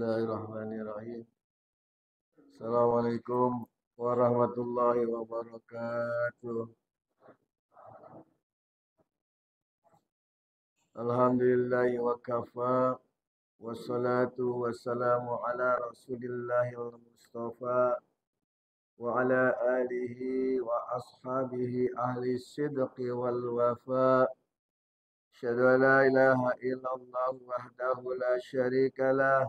Bismillahirrahmanirrahim. Assalamualaikum warahmatullahi wabarakatuh. Alhamdulillahi wa kafa. Wassalatu wassalamu ala rasulillahil mustafa wa ala alihi wa ashabihi ahli sidqi wal wafa. Asyhadu an la ilaha illallah wahdahu la syarika lah.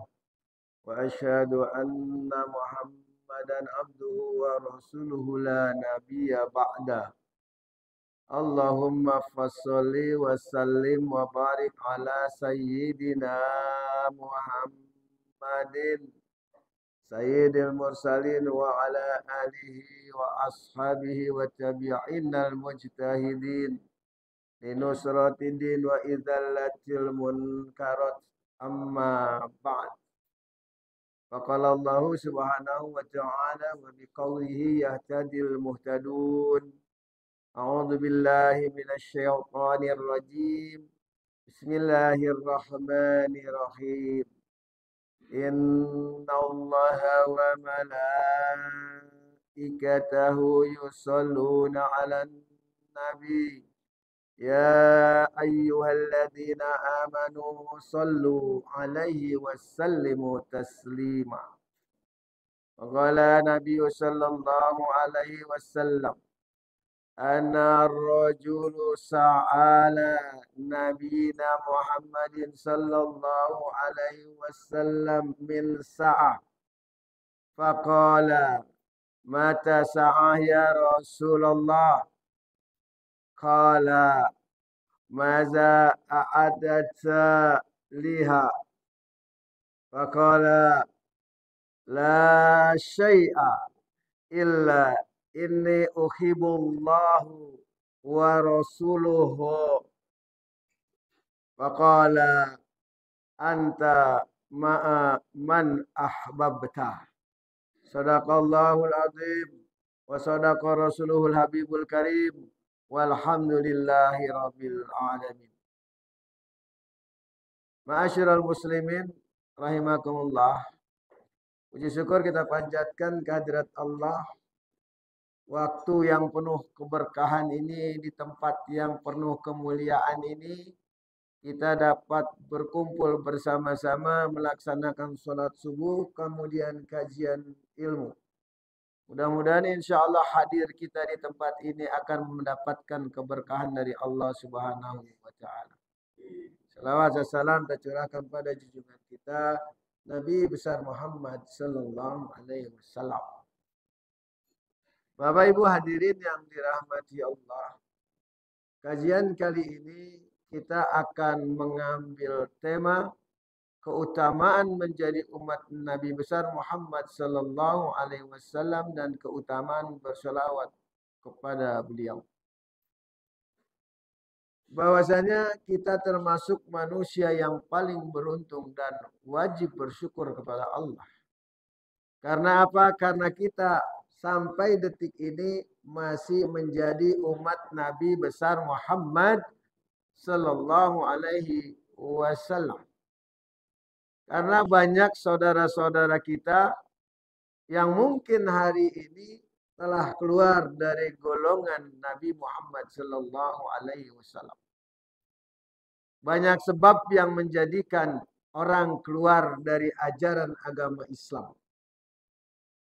وأشهد أن محمدا عبده ورسوله لا نبي بعده اللهم فصل وسلم وبارك على سيدنا محمد سيد المرسلين وعلى آله وأصحابه والتابعين المجتهدين لنصرة الدين وإذلة المنكرات أما بعد. فقال الله سبحانه وتعالى وبقوله يهتدي المهتدون أعوذ بالله من الشيطان الرجيم بسم الله الرحمن الرحيم إن الله وملائكته يصلون على النبي يا أيها الذين آمنوا صلوا عليه وسلموا تسليما. وقال النبي صلى الله عليه وسلم أنا الرجل سأل نبينا محمد صلى الله عليه وسلم من ساعة فقال متى ساعة يا رسول الله قال ماذا أعددت لها فقال لا شيء إلا إني أحب الله ورسوله فقال أنت مع من أحببت صدق الله العظيم وصدق رسوله الحبيب الكريم walhamdulillahi rabbil alamin. Ma'asyiral muslimin rahimakumullah. Puji syukur kita panjatkan kehadirat Allah. Waktu yang penuh keberkahan ini, di tempat yang penuh kemuliaan ini, kita dapat berkumpul bersama-sama melaksanakan sholat subuh, kemudian kajian ilmu. Mudah-mudahan insya Allah hadir kita di tempat ini akan mendapatkan keberkahan dari Allah Subhanahu wa Ta'ala. Salawat dan salam tercurahkan pada junjungan kita Nabi besar Muhammad Sallallahu Alaihi Wasallam. Bapak Ibu hadirin yang dirahmati Allah, kajian kali ini kita akan mengambil tema keutamaan menjadi umat Nabi besar Muhammad sallallahu alaihi wasallam dan keutamaan berselawat kepada beliau. Bahwasanya kita termasuk manusia yang paling beruntung dan wajib bersyukur kepada Allah. Karena apa? Karena kita sampai detik ini masih menjadi umat Nabi besar Muhammad sallallahu alaihi wasallam. Karena banyak saudara-saudara kita yang mungkin hari ini telah keluar dari golongan Nabi Muhammad sallallahu alaihi wasallam. Banyak sebab yang menjadikan orang keluar dari ajaran agama Islam.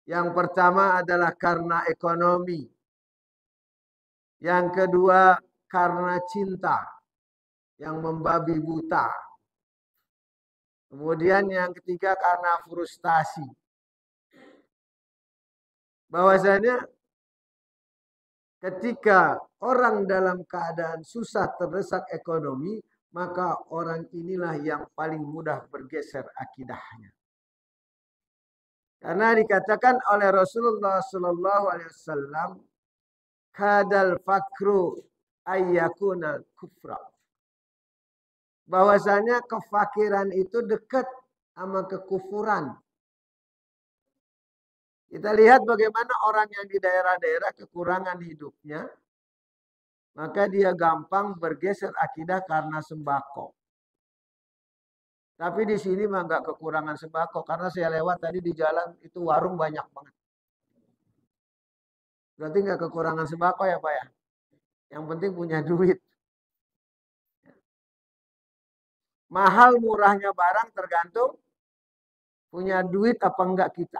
Yang pertama adalah karena ekonomi. Yang kedua karena cinta yang membabi buta. Kemudian yang ketiga karena frustasi. Bahwasanya ketika orang dalam keadaan susah terdesak ekonomi, maka orang inilah yang paling mudah bergeser akidahnya. Karena dikatakan oleh Rasulullah Sallallahu Alaihi Wasallam, kadal fakru ayyakuna kufra. Bahwasanya kefakiran itu dekat sama kekufuran. Kita lihat bagaimana orang yang di daerah-daerah kekurangan hidupnya, maka dia gampang bergeser akidah karena sembako. Tapi di sini mah nggak kekurangan sembako karena saya lewat tadi di jalan itu warung banyak banget. Berarti nggak kekurangan sembako ya Pak ya. Yang penting punya duit. Mahal murahnya barang tergantung punya duit apa enggak kita.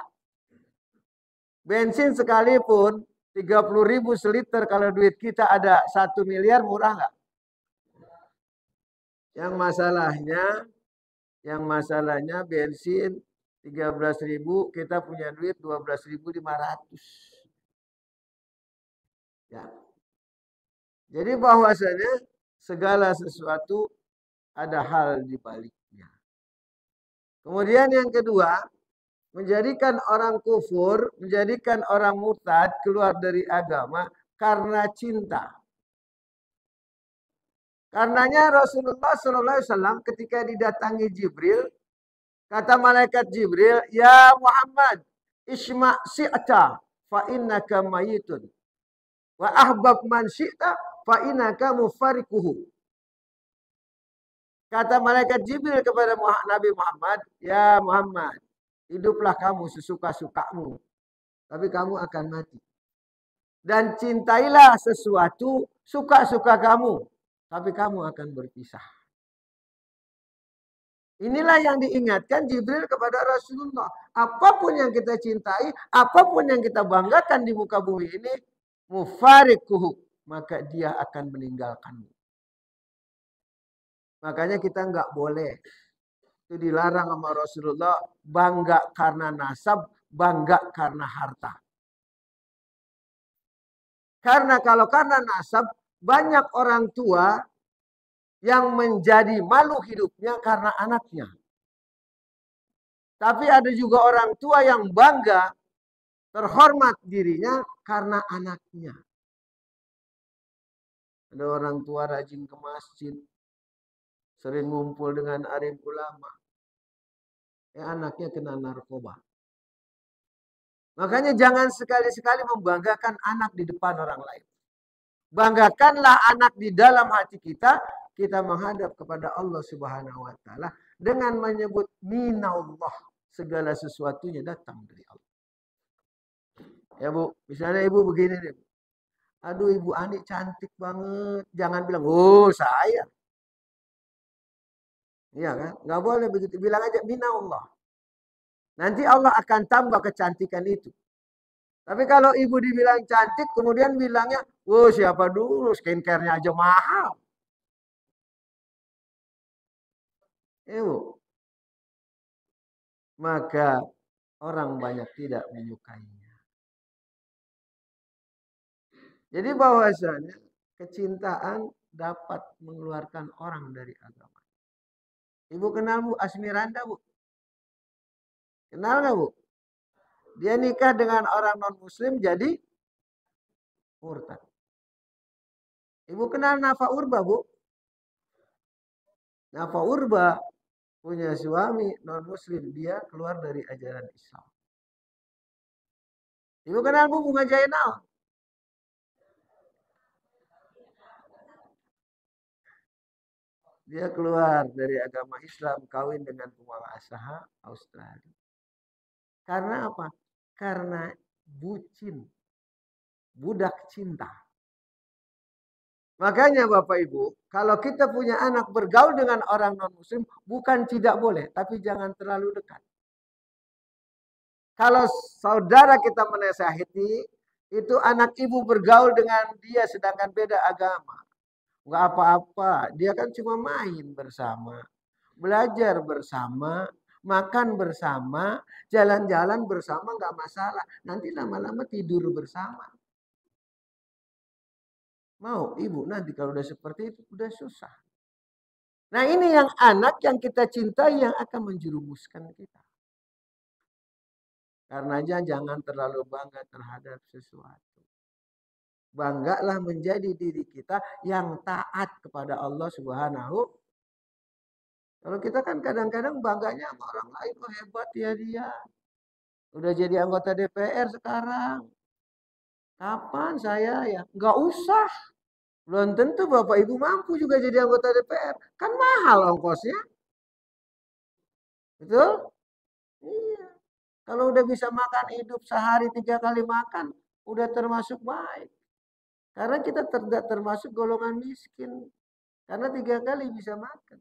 Bensin sekalipun 30.000 seliter kalau duit kita ada 1 miliar murah nggak? Yang masalahnya, bensin 13.000 kita punya duit 12.500. Ya. Jadi bahwasanya segala sesuatu ada hal di baliknya. Kemudian yang kedua, menjadikan orang kufur, menjadikan orang murtad keluar dari agama karena cinta. Karenanya Rasulullah SAW ketika didatangi Jibril, kata malaikat Jibril, "Ya Muhammad, isma' syi'ta fa innaka mayitun. Wa ahbab man syi'ta fa innaka mufarikuhu." Kata malaikat Jibril kepada Nabi Muhammad, "Ya Muhammad, hiduplah kamu sesuka-sukamu, tapi kamu akan mati. Dan cintailah sesuatu suka-suka kamu, tapi kamu akan berpisah." Inilah yang diingatkan Jibril kepada Rasulullah. Apapun yang kita cintai, apapun yang kita banggakan di muka bumi ini, mufarikuhu, maka dia akan meninggalkanmu. Makanya kita nggak boleh, itu dilarang sama Rasulullah, bangga karena nasab, bangga karena harta. Karena kalau karena nasab, banyak orang tua yang menjadi malu hidupnya karena anaknya. Tapi ada juga orang tua yang bangga, terhormat dirinya karena anaknya. Ada orang tua rajin ke masjid, sering ngumpul dengan alim ulama. Anaknya kena narkoba. Makanya jangan sekali-sekali membanggakan anak di depan orang lain. Banggakanlah anak di dalam hati kita. Kita menghadap kepada Allah Subhanahu wa taala dengan menyebut minallah, segala sesuatunya datang dari Allah. Ya Bu, misalnya Ibu begini nih. Aduh Ibu Ani cantik banget. Jangan bilang, "Oh, saya." Iya kan? Nggak boleh begitu. Bilang aja minallah. Nanti Allah akan tambah kecantikan itu. Tapi kalau Ibu dibilang cantik, kemudian bilangnya, "Oh, siapa dulu, skincare-nya aja mahal." Ibu. Maka orang banyak tidak menyukainya. Jadi bahwasanya kecintaan dapat mengeluarkan orang dari agama. Ibu kenal Bu Asmiranda Bu? Kenal nggak Bu? Dia nikah dengan orang non muslim jadi murtad. Ibu kenal Nafa Urba Bu? Nafa Urba punya suami non muslim, dia keluar dari ajaran Islam. Ibu kenal Bu Bunga Jainal? Dia keluar dari agama Islam, kawin dengan pengusaha Australia. Karena apa? Karena bucin, budak cinta. Makanya Bapak Ibu, kalau kita punya anak bergaul dengan orang non-muslim, bukan tidak boleh, tapi jangan terlalu dekat. Kalau saudara kita menasihati, itu anak ibu bergaul dengan dia sedangkan beda agama. Enggak apa-apa, dia kan cuma main bersama, belajar bersama, makan bersama, jalan-jalan bersama, enggak masalah. Nanti lama-lama tidur bersama. Mau ibu nanti kalau udah seperti itu udah susah. Nah ini yang anak yang kita cintai yang akan menjerumuskan kita. Karenanya jangan terlalu bangga terhadap sesuatu. Banggalah menjadi diri kita yang taat kepada Allah Subhanahu. Kalau kita kan kadang-kadang bangganya sama orang lain, oh hebat ya dia. Udah jadi anggota DPR sekarang. Kapan saya ya? Nggak usah. Belum tentu Bapak Ibu mampu juga jadi anggota DPR. Kan mahal ongkosnya. Betul? Iya. Kalau udah bisa makan hidup sehari 3 kali makan, udah termasuk baik. Karena kita tidak termasuk golongan miskin. Karena 3 kali bisa makan.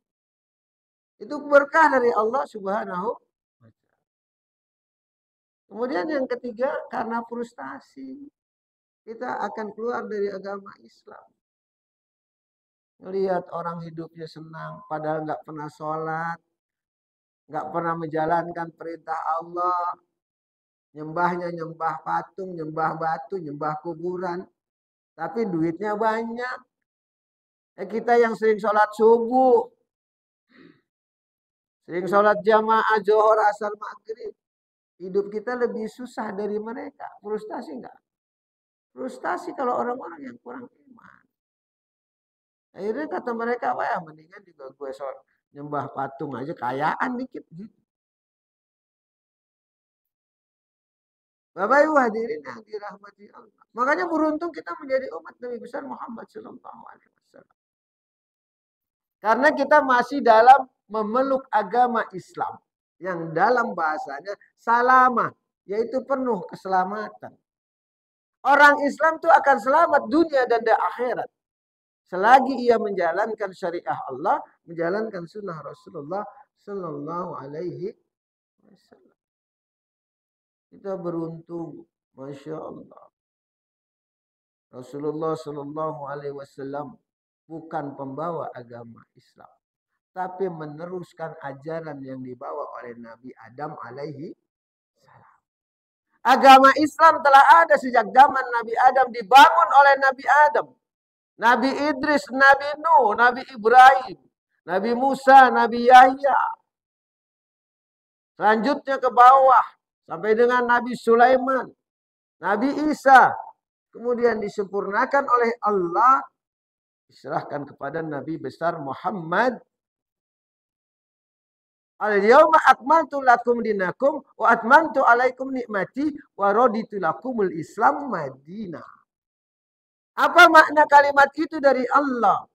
Itu berkah dari Allah Subhanahu wa Ta'ala. Kemudian yang ketiga, karena frustasi. Kita akan keluar dari agama Islam. Melihat orang hidupnya senang, padahal nggak pernah sholat, nggak pernah menjalankan perintah Allah, nyembahnya nyembah patung, nyembah batu, nyembah kuburan, tapi duitnya banyak. Kita yang sering sholat subuh, sering sholat jamaah, zuhur, asar, maghrib, hidup kita lebih susah dari mereka. Frustasi nggak? Frustasi kalau orang-orang yang kurang iman. Akhirnya kata mereka, wah mendingan juga gue sholat nyembah patung aja, kayaan dikit gitu. Bapak Ibu hadirin yang dirahmati Allah. Makanya beruntung kita menjadi umat Nabi besar Muhammad Sallallahu Alaihi Wasallam. Karena kita masih dalam memeluk agama Islam yang dalam bahasanya salamah, yaitu penuh keselamatan. Orang Islam itu akan selamat dunia dan di akhirat selagi ia menjalankan syariah Allah, menjalankan sunnah Rasulullah Sallallahu Alaihi Wasallam. Kita beruntung, masya Allah. Rasulullah Sallallahu Alaihi Wasallam bukan pembawa agama Islam, tapi meneruskan ajaran yang dibawa oleh Nabi Adam alaihi salam. Agama Islam telah ada sejak zaman Nabi Adam, dibangun oleh Nabi Adam, Nabi Idris, Nabi Nuh, Nabi Ibrahim, Nabi Musa, Nabi Yahya. Selanjutnya ke bawah sampai dengan Nabi Sulaiman, Nabi Isa. Kemudian disempurnakan oleh Allah, diserahkan kepada Nabi besar Muhammad. Al-yawma akmaltu lakum dinakum wa atmamtu alaikum nikmati wa raditu lakumul Islam madinah. Apa makna kalimat itu dari Allah?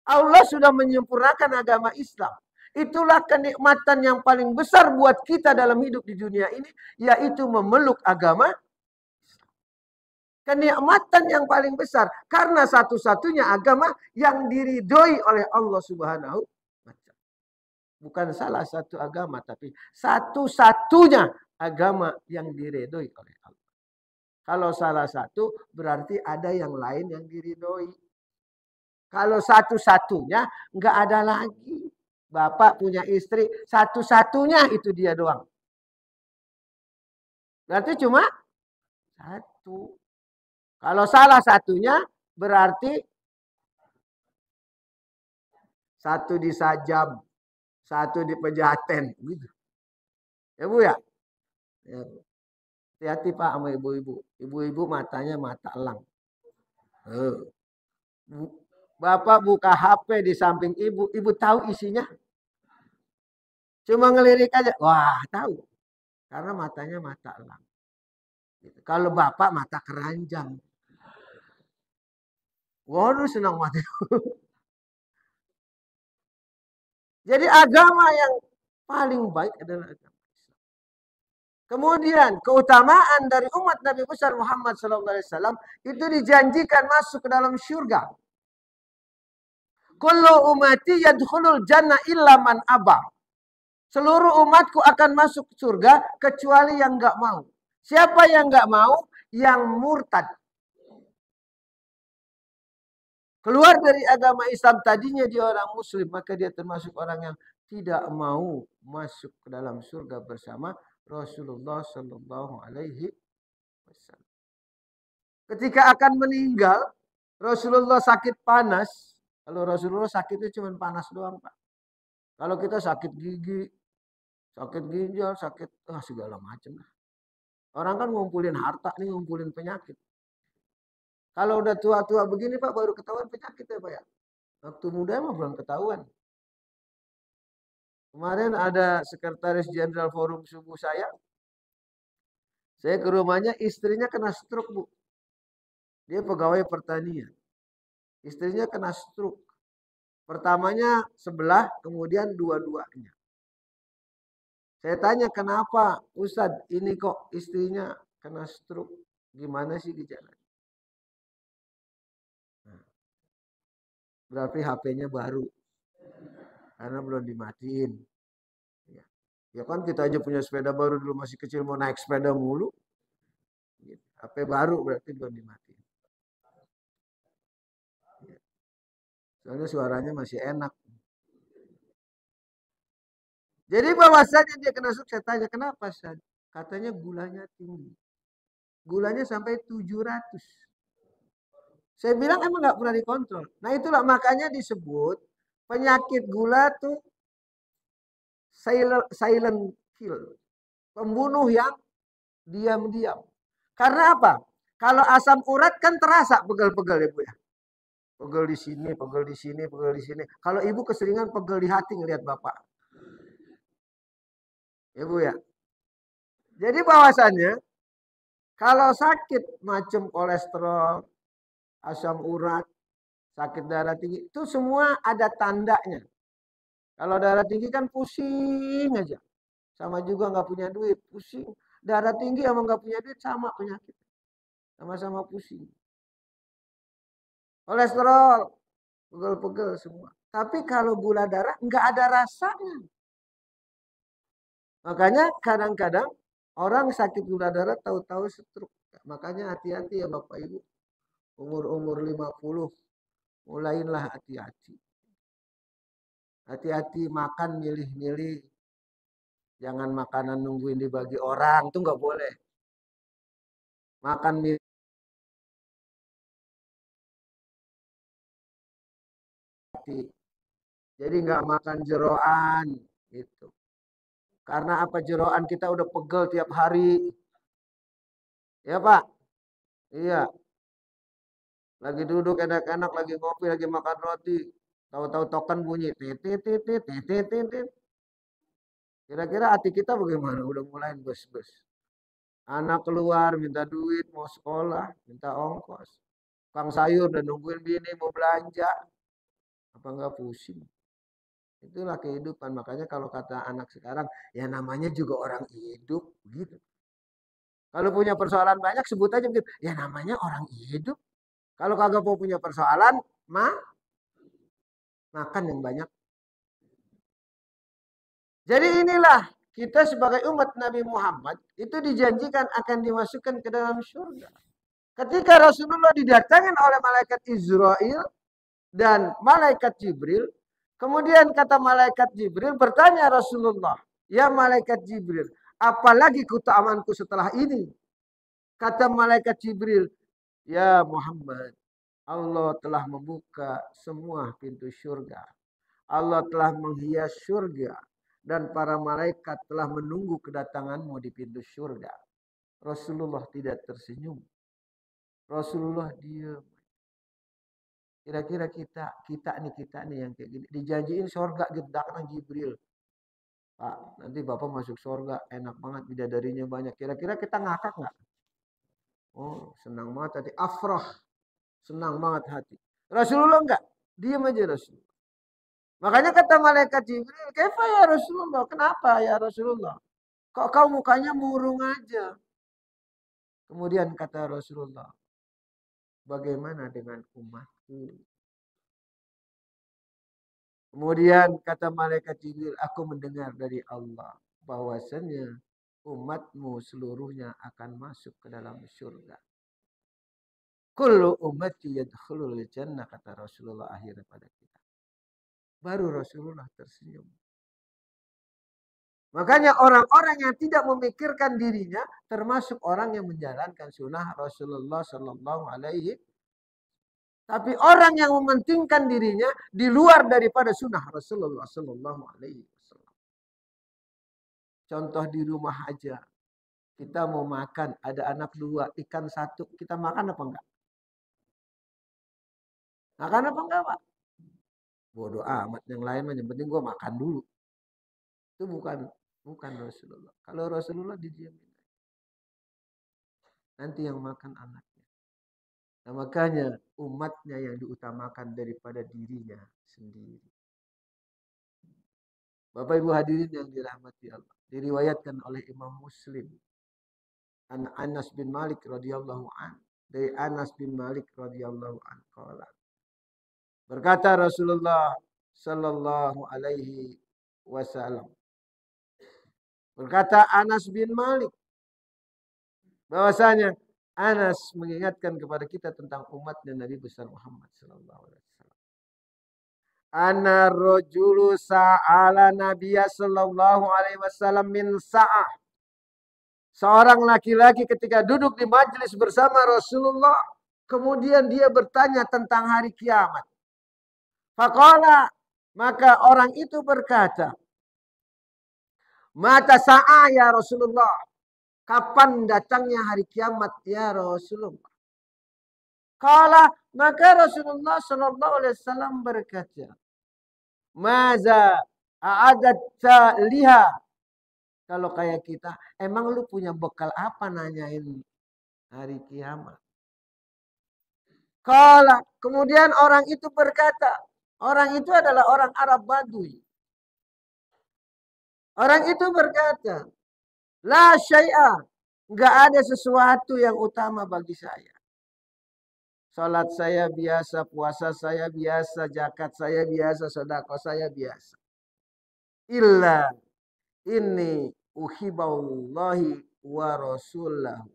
Allah sudah menyempurnakan agama Islam. Itulah kenikmatan yang paling besar buat kita dalam hidup di dunia ini, yaitu memeluk agama. Kenikmatan yang paling besar karena satu-satunya agama yang diridhoi oleh Allah Subhanahu wa Ta'ala. Bukan salah satu agama, tapi satu-satunya agama yang diridhoi oleh Allah. Kalau salah satu berarti ada yang lain yang diridhoi. Kalau satu-satunya nggak ada lagi. Bapak punya istri, satu-satunya itu dia doang. Berarti cuma satu. Kalau salah satunya berarti satu di Sajam, satu di Pejaten, gitu. Ya Bu ya? Ya. Hati-hati Pak sama ibu-ibu. Ibu-ibu matanya mata elang. Bapak buka HP di samping ibu, ibu tahu isinya? Cuma ngelirik aja, wah tahu. Karena matanya mata elang. Kalau bapak mata keranjang. Waduh senang mati. Jadi agama yang paling baik adalah agama Islam. Kemudian keutamaan dari umat Nabi besar Muhammad SAW itu dijanjikan masuk ke dalam syurga. Kullu umati yadkhulul jannah illa man aba. Seluruh umatku akan masuk surga kecuali yang enggak mau. Siapa yang enggak mau? Yang murtad. Keluar dari agama Islam, tadinya dia orang muslim, maka dia termasuk orang yang tidak mau masuk ke dalam surga bersama Rasulullah Sallallahu Alaihi Wasallam. Ketika akan meninggal, Rasulullah sakit panas. Kalau Rasulullah sakitnya cuma panas doang, Pak. Kalau kita sakit gigi, sakit ginjal, sakit segala macam. Orang kan ngumpulin harta nih, ngumpulin penyakit. Kalau udah tua-tua begini Pak, baru ketahuan penyakit ya Pak ya. Waktu muda emang belum ketahuan. Kemarin ada sekretaris jenderal forum subuh saya. Saya ke rumahnya, istrinya kena stroke Bu. Dia pegawai pertanian. Istrinya kena stroke. Pertamanya sebelah, kemudian dua-duanya. Saya tanya, kenapa Ustadz ini kok istrinya kena stroke? Gimana sih gejalanya? Nah, berarti HP-nya baru karena belum dimatiin. Ya. Ya kan kita aja punya sepeda baru dulu masih kecil mau naik sepeda mulu. Gitu. HP baru berarti belum dimatiin. Ya. Soalnya suaranya masih enak. Jadi bahwasanya dia kena stroke, saya tanya kenapa Ustadz? Katanya gulanya tinggi. Gulanya sampai 700. Saya bilang emang nggak pernah dikontrol. Nah itulah makanya disebut penyakit gula tuh silent kill. Pembunuh yang diam-diam. Karena apa? Kalau asam urat kan terasa pegel-pegel ya Bu ya. Pegel di sini, pegel di sini, pegel di sini. Kalau ibu keseringan pegel di hati ngelihat bapak. Ya Bu ya. Jadi bahwasannya kalau sakit macam kolesterol, asam urat, sakit darah tinggi, itu semua ada tandanya. Kalau darah tinggi kan pusing aja. Sama juga nggak punya duit, pusing. Darah tinggi sama nggak punya duit sama penyakit. Sama-sama pusing. Kolesterol, pegel-pegel semua. Tapi kalau gula darah nggak ada rasanya. Makanya kadang-kadang orang sakit gula darah tahu-tahu stroke. Makanya hati-hati ya Bapak Ibu. Umur-umur 50 mulailah hati-hati. Hati-hati makan milih-milih. Jangan makanan nungguin dibagi orang, itu nggak boleh. Makan milih. Jadi nggak makan jeroan gitu. Karena apa jeroan kita udah pegel tiap hari. Ya Pak? Iya. Lagi duduk enak-enak, lagi ngopi, lagi makan roti. Tahu-tahu token bunyi. Titit, titit, titit, titit. Kira-kira hati kita bagaimana? Udah mulai bes-bes. Anak keluar minta duit, mau sekolah, minta ongkos. Kang sayur dan nungguin bini mau belanja. Apa enggak pusing? Itulah kehidupan. Makanya kalau kata anak sekarang, ya namanya juga orang hidup. Gitu. Kalau punya persoalan banyak, sebut aja begitu. Ya namanya orang hidup. Kalau kagak mau punya persoalan, makan yang banyak. Jadi inilah kita sebagai umat Nabi Muhammad itu dijanjikan akan dimasukkan ke dalam surga. Ketika Rasulullah didatangkan oleh malaikat Israel dan malaikat Jibril, kemudian kata malaikat Jibril bertanya Rasulullah, "Ya malaikat Jibril, apalagi keutamaanku setelah ini?" Kata malaikat Jibril, "Ya Muhammad, Allah telah membuka semua pintu surga. Allah telah menghias surga dan para malaikat telah menunggu kedatanganmu di pintu surga." Rasulullah tidak tersenyum. Rasulullah diam. Kira-kira kita nih yang kayak gini dijanjiin surga datang Jibril. Pak, nanti Bapak masuk surga, enak banget bidadarinya banyak. Kira-kira kita ngakak nggak? Oh, senang banget tadi. Afrah, senang banget hati. Rasulullah enggak, diam aja Rasulullah. Makanya kata malaikat Jibril, "Kaifa ya Rasulullah? Kenapa ya Rasulullah? Kok kau mukanya murung aja?" Kemudian kata Rasulullah, "Bagaimana dengan umatku?" Kemudian kata malaikat Jibril, "Aku mendengar dari Allah bahwasanya umatmu seluruhnya akan masuk ke dalam surga." Kullu ummati yadkhulul jannah, kata Rasulullah akhirnya pada kita. Baru Rasulullah tersenyum. Makanya orang-orang yang tidak memikirkan dirinya termasuk orang yang menjalankan sunnah Rasulullah Sallallahu Alaihi. Tapi orang yang mementingkan dirinya di luar daripada sunnah Rasulullah Sallallahu Alaihi Wasallam. Contoh di rumah aja, kita mau makan, ada anak dua, ikan satu, kita makan apa enggak? Makan apa enggak Pak? Bodoh amat, yang lain mah yang penting gua makan dulu. Itu bukan Rasulullah. Kalau Rasulullah didiamin. Nanti yang makan anaknya. Nah, makanya umatnya yang diutamakan daripada dirinya sendiri. Bapak Ibu hadirin yang dirahmati Allah. Diriwayatkan oleh Imam Muslim. An Anas bin Malik radhiyallahu an. Dari Anas bin Malik radhiyallahu an qala. Berkata Rasulullah sallallahu alaihi wasallam. Berkata Anas bin Malik bahwasanya Anas mengingatkan kepada kita tentang umatnya Nabi besar Muhammad sallallahu alaihi wasallam. Ana rajulu sa'ala Nabiyya sallallahu alaihi wasallam min sa'ah. Seorang laki-laki ketika duduk di majelis bersama Rasulullah, kemudian dia bertanya tentang hari kiamat. Faqala, maka orang itu berkata, mata sa'ah ya Rasulullah. Kapan datangnya hari kiamat ya Rasulullah? Kala, maka Rasulullah sallallahu alaihi wasallam berkata, maza a'adatta liha. Kalau kayak kita, emang lu punya bekal apa nanyain hari kiamat? Kala, kemudian orang itu berkata, orang itu adalah orang Arab Badui. Orang itu berkata, la syai'a, enggak ada sesuatu yang utama bagi saya. Salat saya biasa, puasa saya biasa, zakat saya biasa, sedekah saya biasa. Illa inni uhibballahi wa rasulahu.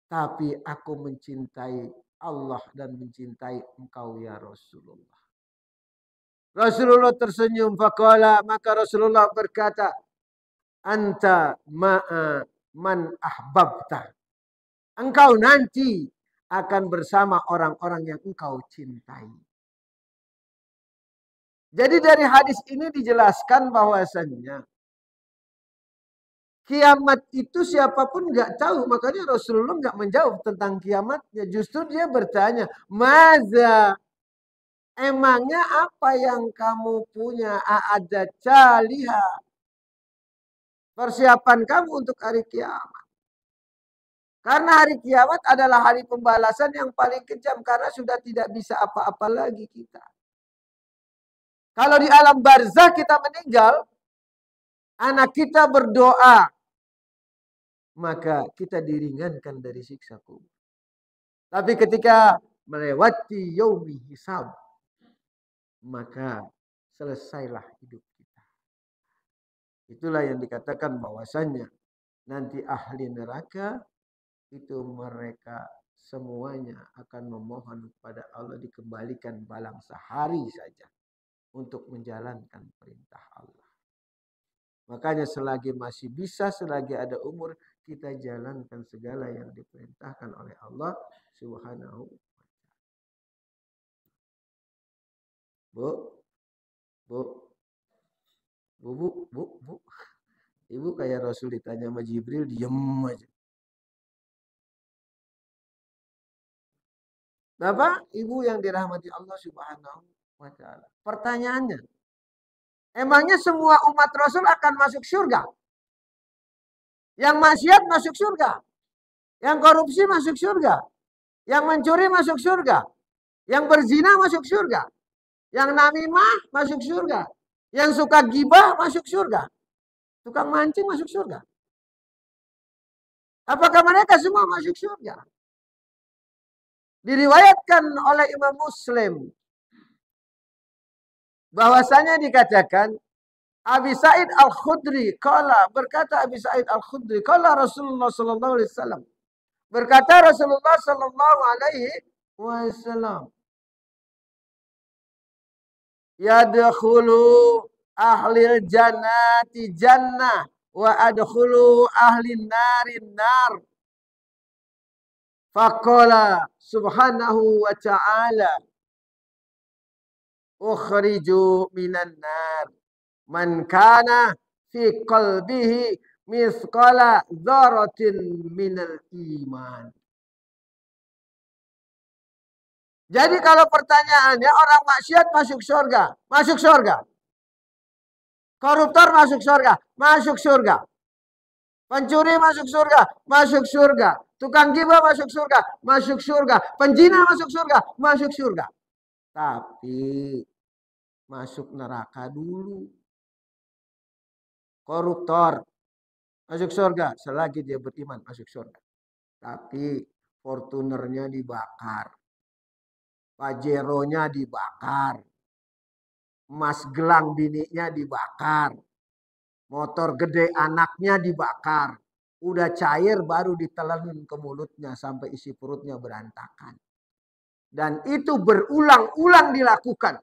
Tapi aku mencintai Allah dan mencintai engkau ya Rasulullah. Rasulullah tersenyum faqala, maka Rasulullah berkata, anta ma'a man ahbabta. Engkau nanti akan bersama orang-orang yang engkau cintai. Jadi dari hadis ini dijelaskan bahwasannya kiamat itu siapapun nggak tahu. Makanya Rasulullah nggak menjawab tentang kiamatnya. Justru dia bertanya, maza, emangnya apa yang kamu punya? Ada caliha. Persiapan kamu untuk hari kiamat. Karena hari kiamat adalah hari pembalasan yang paling kejam. Karena sudah tidak bisa apa-apa lagi kita. Kalau di alam barzah kita meninggal, anak kita berdoa, maka kita diringankan dari siksa kubur. Tapi ketika melewati yaumi hisab, maka selesailah hidup kita. Itulah yang dikatakan bahwasannya nanti ahli neraka itu mereka semuanya akan memohon kepada Allah dikembalikan balang sehari saja untuk menjalankan perintah Allah. Makanya selagi masih bisa, selagi ada umur, kita jalankan segala yang diperintahkan oleh Allah Subhanahu wa ta'ala. Bu. Ibu kayak Rasul ditanya sama Jibril, diem aja. Bapak, Ibu yang dirahmati Allah Subhanahu wa ta'ala. Pertanyaannya, emangnya semua umat Rasul akan masuk surga? Yang maksiat masuk surga. Yang korupsi masuk surga. Yang mencuri masuk surga. Yang berzina masuk surga. Yang namimah masuk surga. Yang suka gibah masuk surga. Tukang mancing masuk surga. Apakah mereka semua masuk surga? Diriwayatkan oleh Imam Muslim bahwasanya dikatakan Abi Sa'id Al-Khudri qala, berkata Abi Sa'id Al-Khudri qala Rasulullah sallallahu alaihi wasallam, berkata Rasulullah sallallahu alaihi wasallam, yadkhulu ahlil jannati jannah wa adkhulu ahlin narin nar. Faqala subhanahu wa ta'ala, ukhriju minan nar man kana fi qalbihi misqala dzarratin minal iman. Jadi kalau pertanyaannya orang maksiat masuk surga, masuk surga. Koruptor masuk surga, masuk surga. Pencuri masuk surga, masuk surga. Tukang gibah masuk surga, masuk surga. Penjina masuk surga, masuk surga. Tapi masuk neraka dulu. koruptor, masuk surga. Selagi dia beriman, masuk surga. Tapi Fortunernya dibakar. Pajero-nya dibakar. Mas gelang bininya dibakar. Motor gede anaknya dibakar. Udah cair baru ditelenin ke mulutnya sampai isi perutnya berantakan. Dan itu berulang-ulang dilakukan.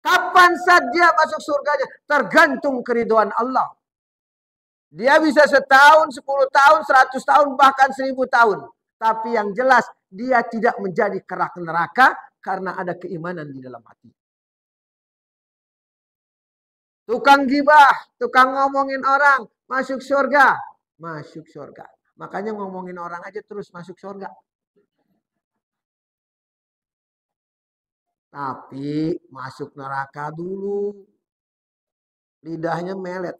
Kapan saat dia masuk surganya? Tergantung keridhaan Allah. Dia bisa setahun, 10 tahun, 100 tahun, bahkan 1000 tahun. Tapi yang jelas dia tidak menjadi kerak neraka karena ada keimanan di dalam hati. Tukang gibah, tukang ngomongin orang, masuk surga. Masuk surga. Makanya ngomongin orang aja terus masuk surga. Tapi masuk neraka dulu. Lidahnya melet.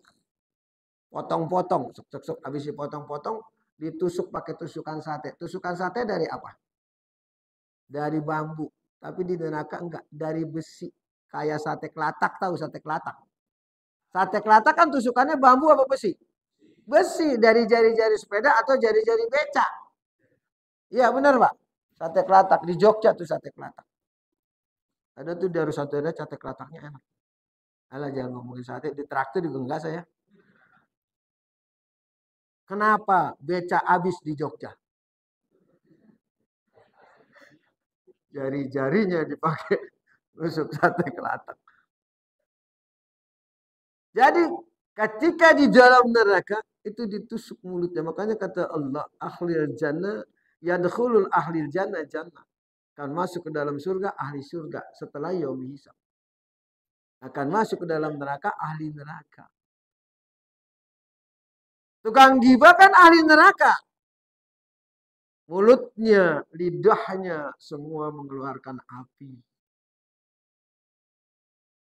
Potong-potong. Sok-sok. Habis dipotong-potong. Ditusuk pakai tusukan sate. Tusukan sate dari apa? Dari bambu. Tapi di neraka enggak. Dari besi. Kayak sate kelatak. Tahu sate kelatak? Sate kelatak kan tusukannya bambu apa besi? Besi. Dari jari-jari sepeda atau jari-jari beca. Iya benar Pak. Sate kelatak. Di Jogja tuh sate kelatak. Ada tuh dari satu ada sate kelataknya enak. Alah jangan ngomongin sate. Di traktor juga enggak saya. Kenapa beca habis di Jogja? Jari-jarinya dipakai nusuk sate kelatak. Jadi ketika di dalam neraka itu ditusuk mulutnya. Makanya kata Allah, ahlil jannah yadkhulul ahlil jannah jannah. Akan masuk ke dalam surga ahli surga setelah yaum hisab. Akan masuk ke dalam neraka ahli neraka. Tukang gibah kan ahli neraka. Mulutnya, lidahnya semua mengeluarkan api.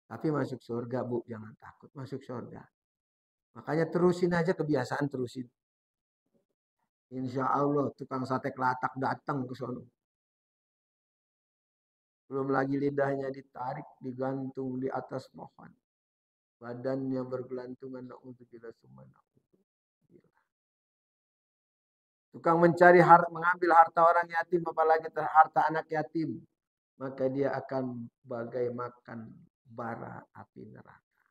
Tapi masuk surga, Bu. Jangan takut masuk surga. Makanya terusin aja kebiasaan terusin. Insya Allah tukang sate kelatak datang ke sono. Belum lagi lidahnya ditarik, digantung di atas pohon. Badannya bergelantungan. Na'udzubillah summa na'udzubillah. Tukang mencari mengambil harta orang yatim, apalagi harta anak yatim. Maka dia akan bagai makan bara api neraka.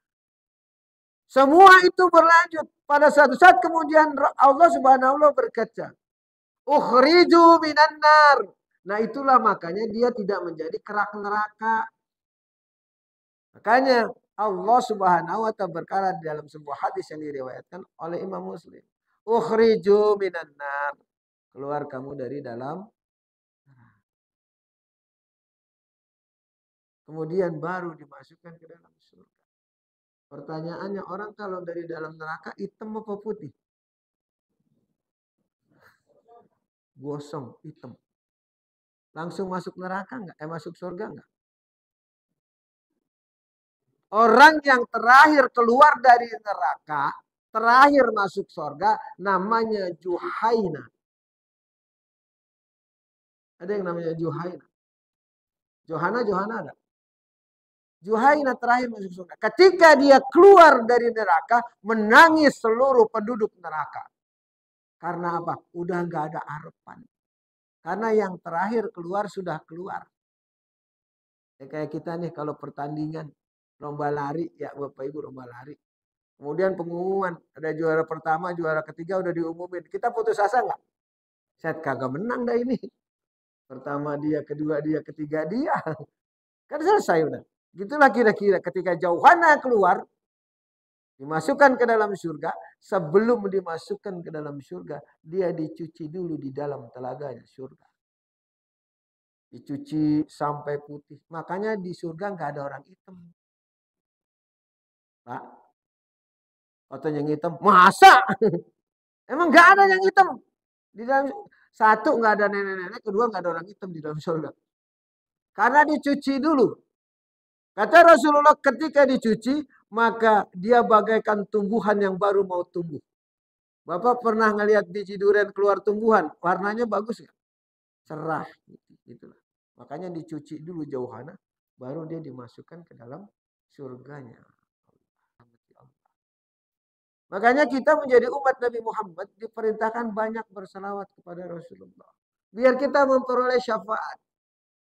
Semua itu berlanjut. Pada suatu saat kemudian Allah Subhanahu wa ta'ala berkata, ukhriju minan nar. Nah itulah makanya dia tidak menjadi kerak neraka. Makanya Allah Subhanahu wa ta'ala berkata dalam sebuah hadis yang diriwayatkan oleh Imam Muslim. Ukhriju minan nar. Keluar kamu dari dalam neraka. Kemudian baru dimasukkan ke dalam surga. Pertanyaannya, orang kalau dari dalam neraka hitam apa putih? Gosong, hitam. Langsung masuk neraka enggak? Masuk surga enggak? Orang yang terakhir keluar dari neraka, terakhir masuk surga, namanya Juhaina. Ada yang namanya Juhaina. Johana ada. Juhaina terakhir masuk surga. Ketika dia keluar dari neraka, menangis seluruh penduduk neraka. Karena apa? Udah nggak ada harapan. Karena yang terakhir keluar sudah keluar. Ya, kayak kita nih kalau pertandingan lomba lari, ya Bapak Ibu lomba lari. Kemudian pengumuman, ada juara pertama, juara ketiga udah diumumin. Kita putus asa nggak? Saya kagak menang dah ini. Pertama dia, kedua dia, ketiga dia. Kan selesai udah. Gitulah kira-kira ketika Johana keluar, dimasukkan ke dalam surga. Sebelum dimasukkan ke dalam surga, dia dicuci dulu di dalam telaganya surga. Dicuci sampai putih. Makanya di surga nggak ada orang hitam. Pak, katanya yang hitam. Masa? Emang nggak ada yang hitam. Di dalam satu nggak ada nenek-nenek, kedua nggak ada orang hitam di dalam surga. Karena dicuci dulu. Kata Rasulullah ketika dicuci, maka dia bagaikan tumbuhan yang baru mau tumbuh. Bapak pernah ngelihat biji durian keluar tumbuhan, warnanya bagus nggak? Cerah, gitulah. Makanya dicuci dulu Johana, baru dia dimasukkan ke dalam surganya. Makanya kita menjadi umat Nabi Muhammad diperintahkan banyak berselawat kepada Rasulullah. Biar kita memperoleh syafaat.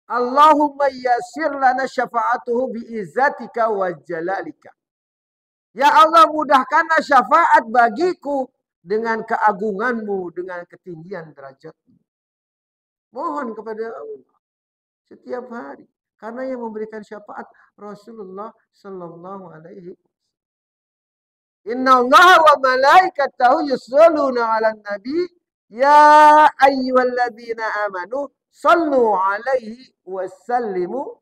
Allahumma yassir lana syafa'atuhu biizzatika wa jalalika. Ya Allah, mudahkanlah syafaat bagiku dengan keagunganmu, dengan ketinggian derajatmu. Mohon kepada Allah setiap hari. Karena yang memberikan syafaat Rasulullah Sallallahu Alaihi Wasallam. Inna Allah wa malaikatahu yusalluna ala nabi. Ya ayyuhalladzina amanu sallu alaihi wasallimu.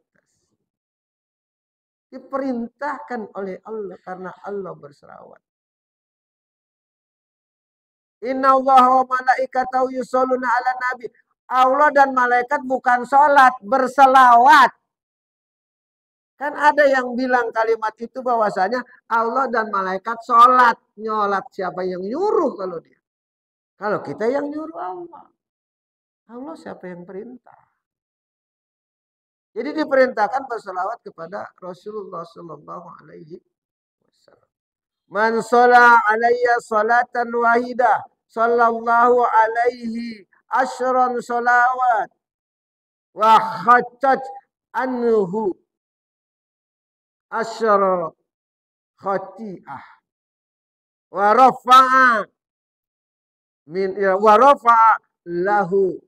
Diperintahkan oleh Allah karena Allah berselawat. Inna Allah wa malaikatahu yusalluna ala nabi. Allah dan malaikat bukan sholat, berselawat. Kan ada yang bilang kalimat itu bahwasanya Allah dan malaikat sholat. Nyolat siapa yang nyuruh kalau dia? Kalau kita yang nyuruh Allah. Allah siapa yang perintah? Jadi diperintahkan berselawat kepada Rasulullah Sallallahu Alaihi Wasallam. Man sholat alayya salatan wahidah, sallallahu alaihi asyran sholawat, wa khattat anhu asyara khati'ah, wa rafa'a lahu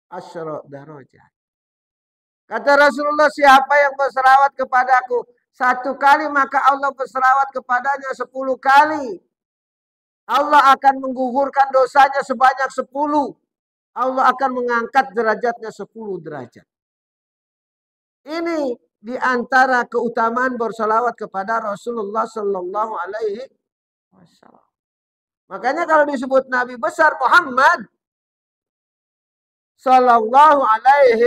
asyara darajat. Kata Rasulullah, siapa yang berselawat kepadaku 1 kali, maka Allah berselawat kepadanya 10 kali. Allah akan menggugurkan dosanya sebanyak 10. Allah akan mengangkat derajatnya 10 derajat. Ini di antara keutamaan berselawat kepada Rasulullah Sallallahu Alaihi Wasallam. Makanya kalau disebut Nabi besar Muhammad Sallallahu Alaihi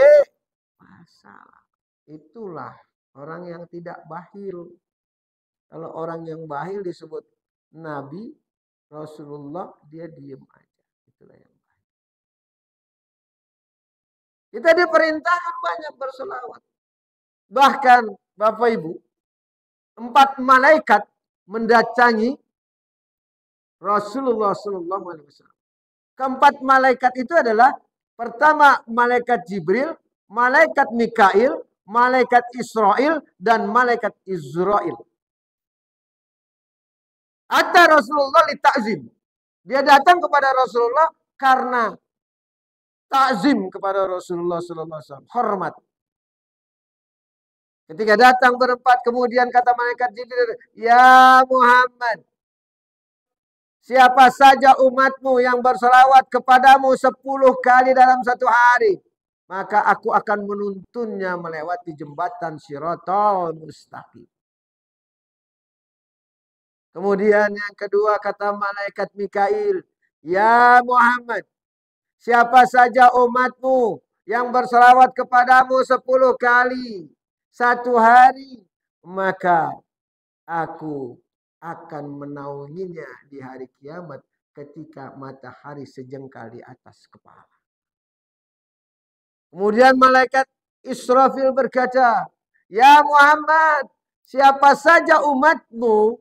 Wasallam, itulah orang yang tidak bakhil. Kalau orang yang bakhil disebut Nabi Rasulullah, dia diem aja. Itulah yang bakhil. Kita diperintahkan banyak berselawat. Bahkan Bapak Ibu, 4 malaikat mendatangi Rasulullah Sallallahu Alaihi Wasallam. Keempat malaikat itu adalah pertama malaikat Jibril, malaikat Mikail, malaikat Israel, dan malaikat Israel. Ata Rasulullah li ta'zim. Dia datang kepada Rasulullah karena ta'zim kepada Rasulullah Sallallahu Alaihi Wasallam, hormat. Ketika datang berempat, kemudian kata malaikat Jibril, ya Muhammad, siapa saja umatmu yang berselawat kepadamu 10 kali dalam 1 hari, maka aku akan menuntunnya melewati jembatan Shiratal Mustaqim. Kemudian yang kedua kata malaikat Mikail, ya Muhammad, siapa saja umatmu yang berselawat kepadamu 10 kali 1 hari, maka aku akan menaunginya di hari kiamat ketika matahari sejengkal di atas kepala. Kemudian malaikat Israfil berkata, ya Muhammad, siapa saja umatmu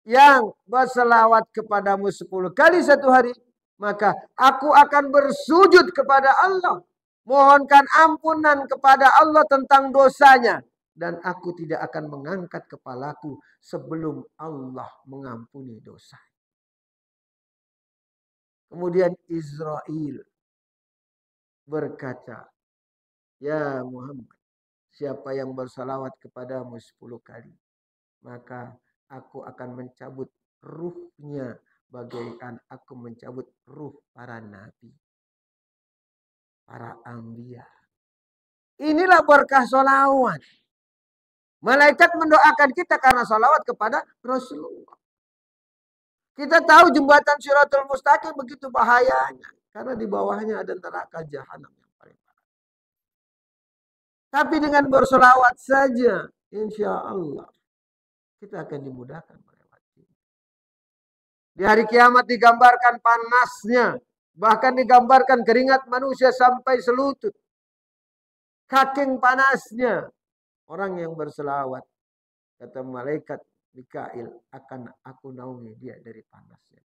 yang berselawat kepadamu 10 kali 1 hari, maka aku akan bersujud kepada Allah, mohonkan ampunan kepada Allah tentang dosanya, dan aku tidak akan mengangkat kepalaku sebelum Allah mengampuni dosa. Kemudian Israel berkata, ya Muhammad, siapa yang bersalawat kepadamu 10 kali, maka aku akan mencabut ruhnya bagaikan aku mencabut ruh para nabi, para anbiya. Inilah berkah sholawat. Malaikat mendoakan kita karena sholawat kepada Rasulullah. Kita tahu jembatan Shiratal Mustaqim begitu bahayanya, karena di bawahnya ada neraka jahanam yang paling parah. Tapi dengan bersolawat saja, insya Allah kita akan dimudahkan melewati. Di hari kiamat digambarkan panasnya, bahkan digambarkan keringat manusia sampai selutut. Saking panasnya orang yang berselawat. Kata malaikat, Mikail akan aku naungi dia dari panasnya.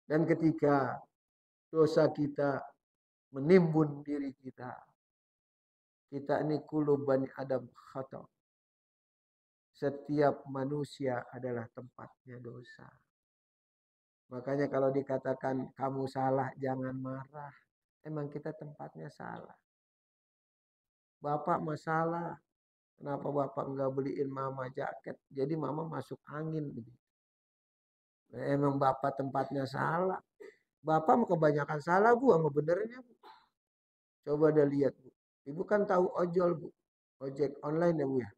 Dan ketika dosa kita menimbun diri kita, kita ini kulub bani Adam khata. Setiap manusia adalah tempatnya dosa. Makanya kalau dikatakan kamu salah, jangan marah. Emang kita tempatnya salah. Bapak masalah. Kenapa bapak enggak beliin mama jaket? Jadi mama masuk angin. Emang bapak tempatnya salah. Bapak kebanyakan salah bu, sama benernya bu. Coba dah lihat bu. Ibu kan tahu ojol bu. Ojek online ya bu ya.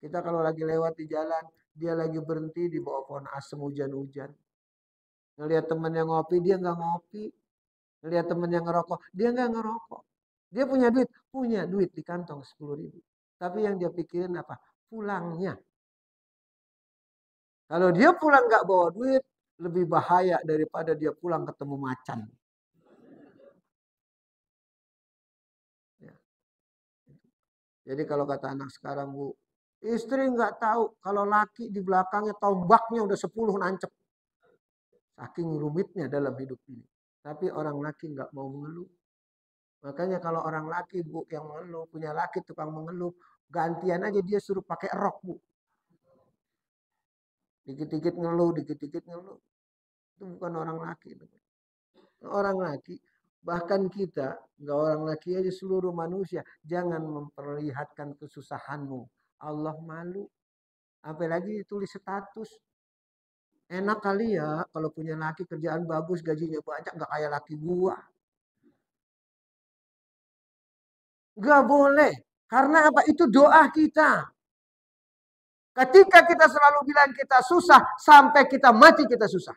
Kita kalau lagi lewat di jalan, dia lagi berhenti di bawah pohon asem hujan-hujan. Ngelihat temen yang ngopi, dia nggak ngopi. Ngelihat temen yang ngerokok, dia nggak ngerokok. Dia punya duit di kantong 10.000. Tapi yang dia pikirin apa? Pulangnya. Kalau dia pulang nggak bawa duit, lebih bahaya daripada dia pulang ketemu macan. Ya. Jadi kalau kata anak sekarang bu, istri nggak tahu kalau laki di belakangnya tombaknya udah 10 nancep. Saking rumitnya dalam hidup ini. Tapi orang laki nggak mau mengeluh. Makanya kalau orang laki bu yang mengeluh, punya laki tukang mengeluh, gantian aja dia suruh pakai rok bu. Dikit-dikit ngeluh, dikit-dikit ngeluh. Itu bukan orang laki. Orang laki, bahkan kita, nggak orang laki aja seluruh manusia, jangan memperlihatkan kesusahanmu. Allah malu. Apalagi ditulis status. Enak kali ya kalau punya laki kerjaan bagus, gajinya banyak, nggak kayak laki gua. Nggak boleh. Karena apa? Itu doa kita. Ketika kita selalu bilang kita susah, sampai kita mati kita susah.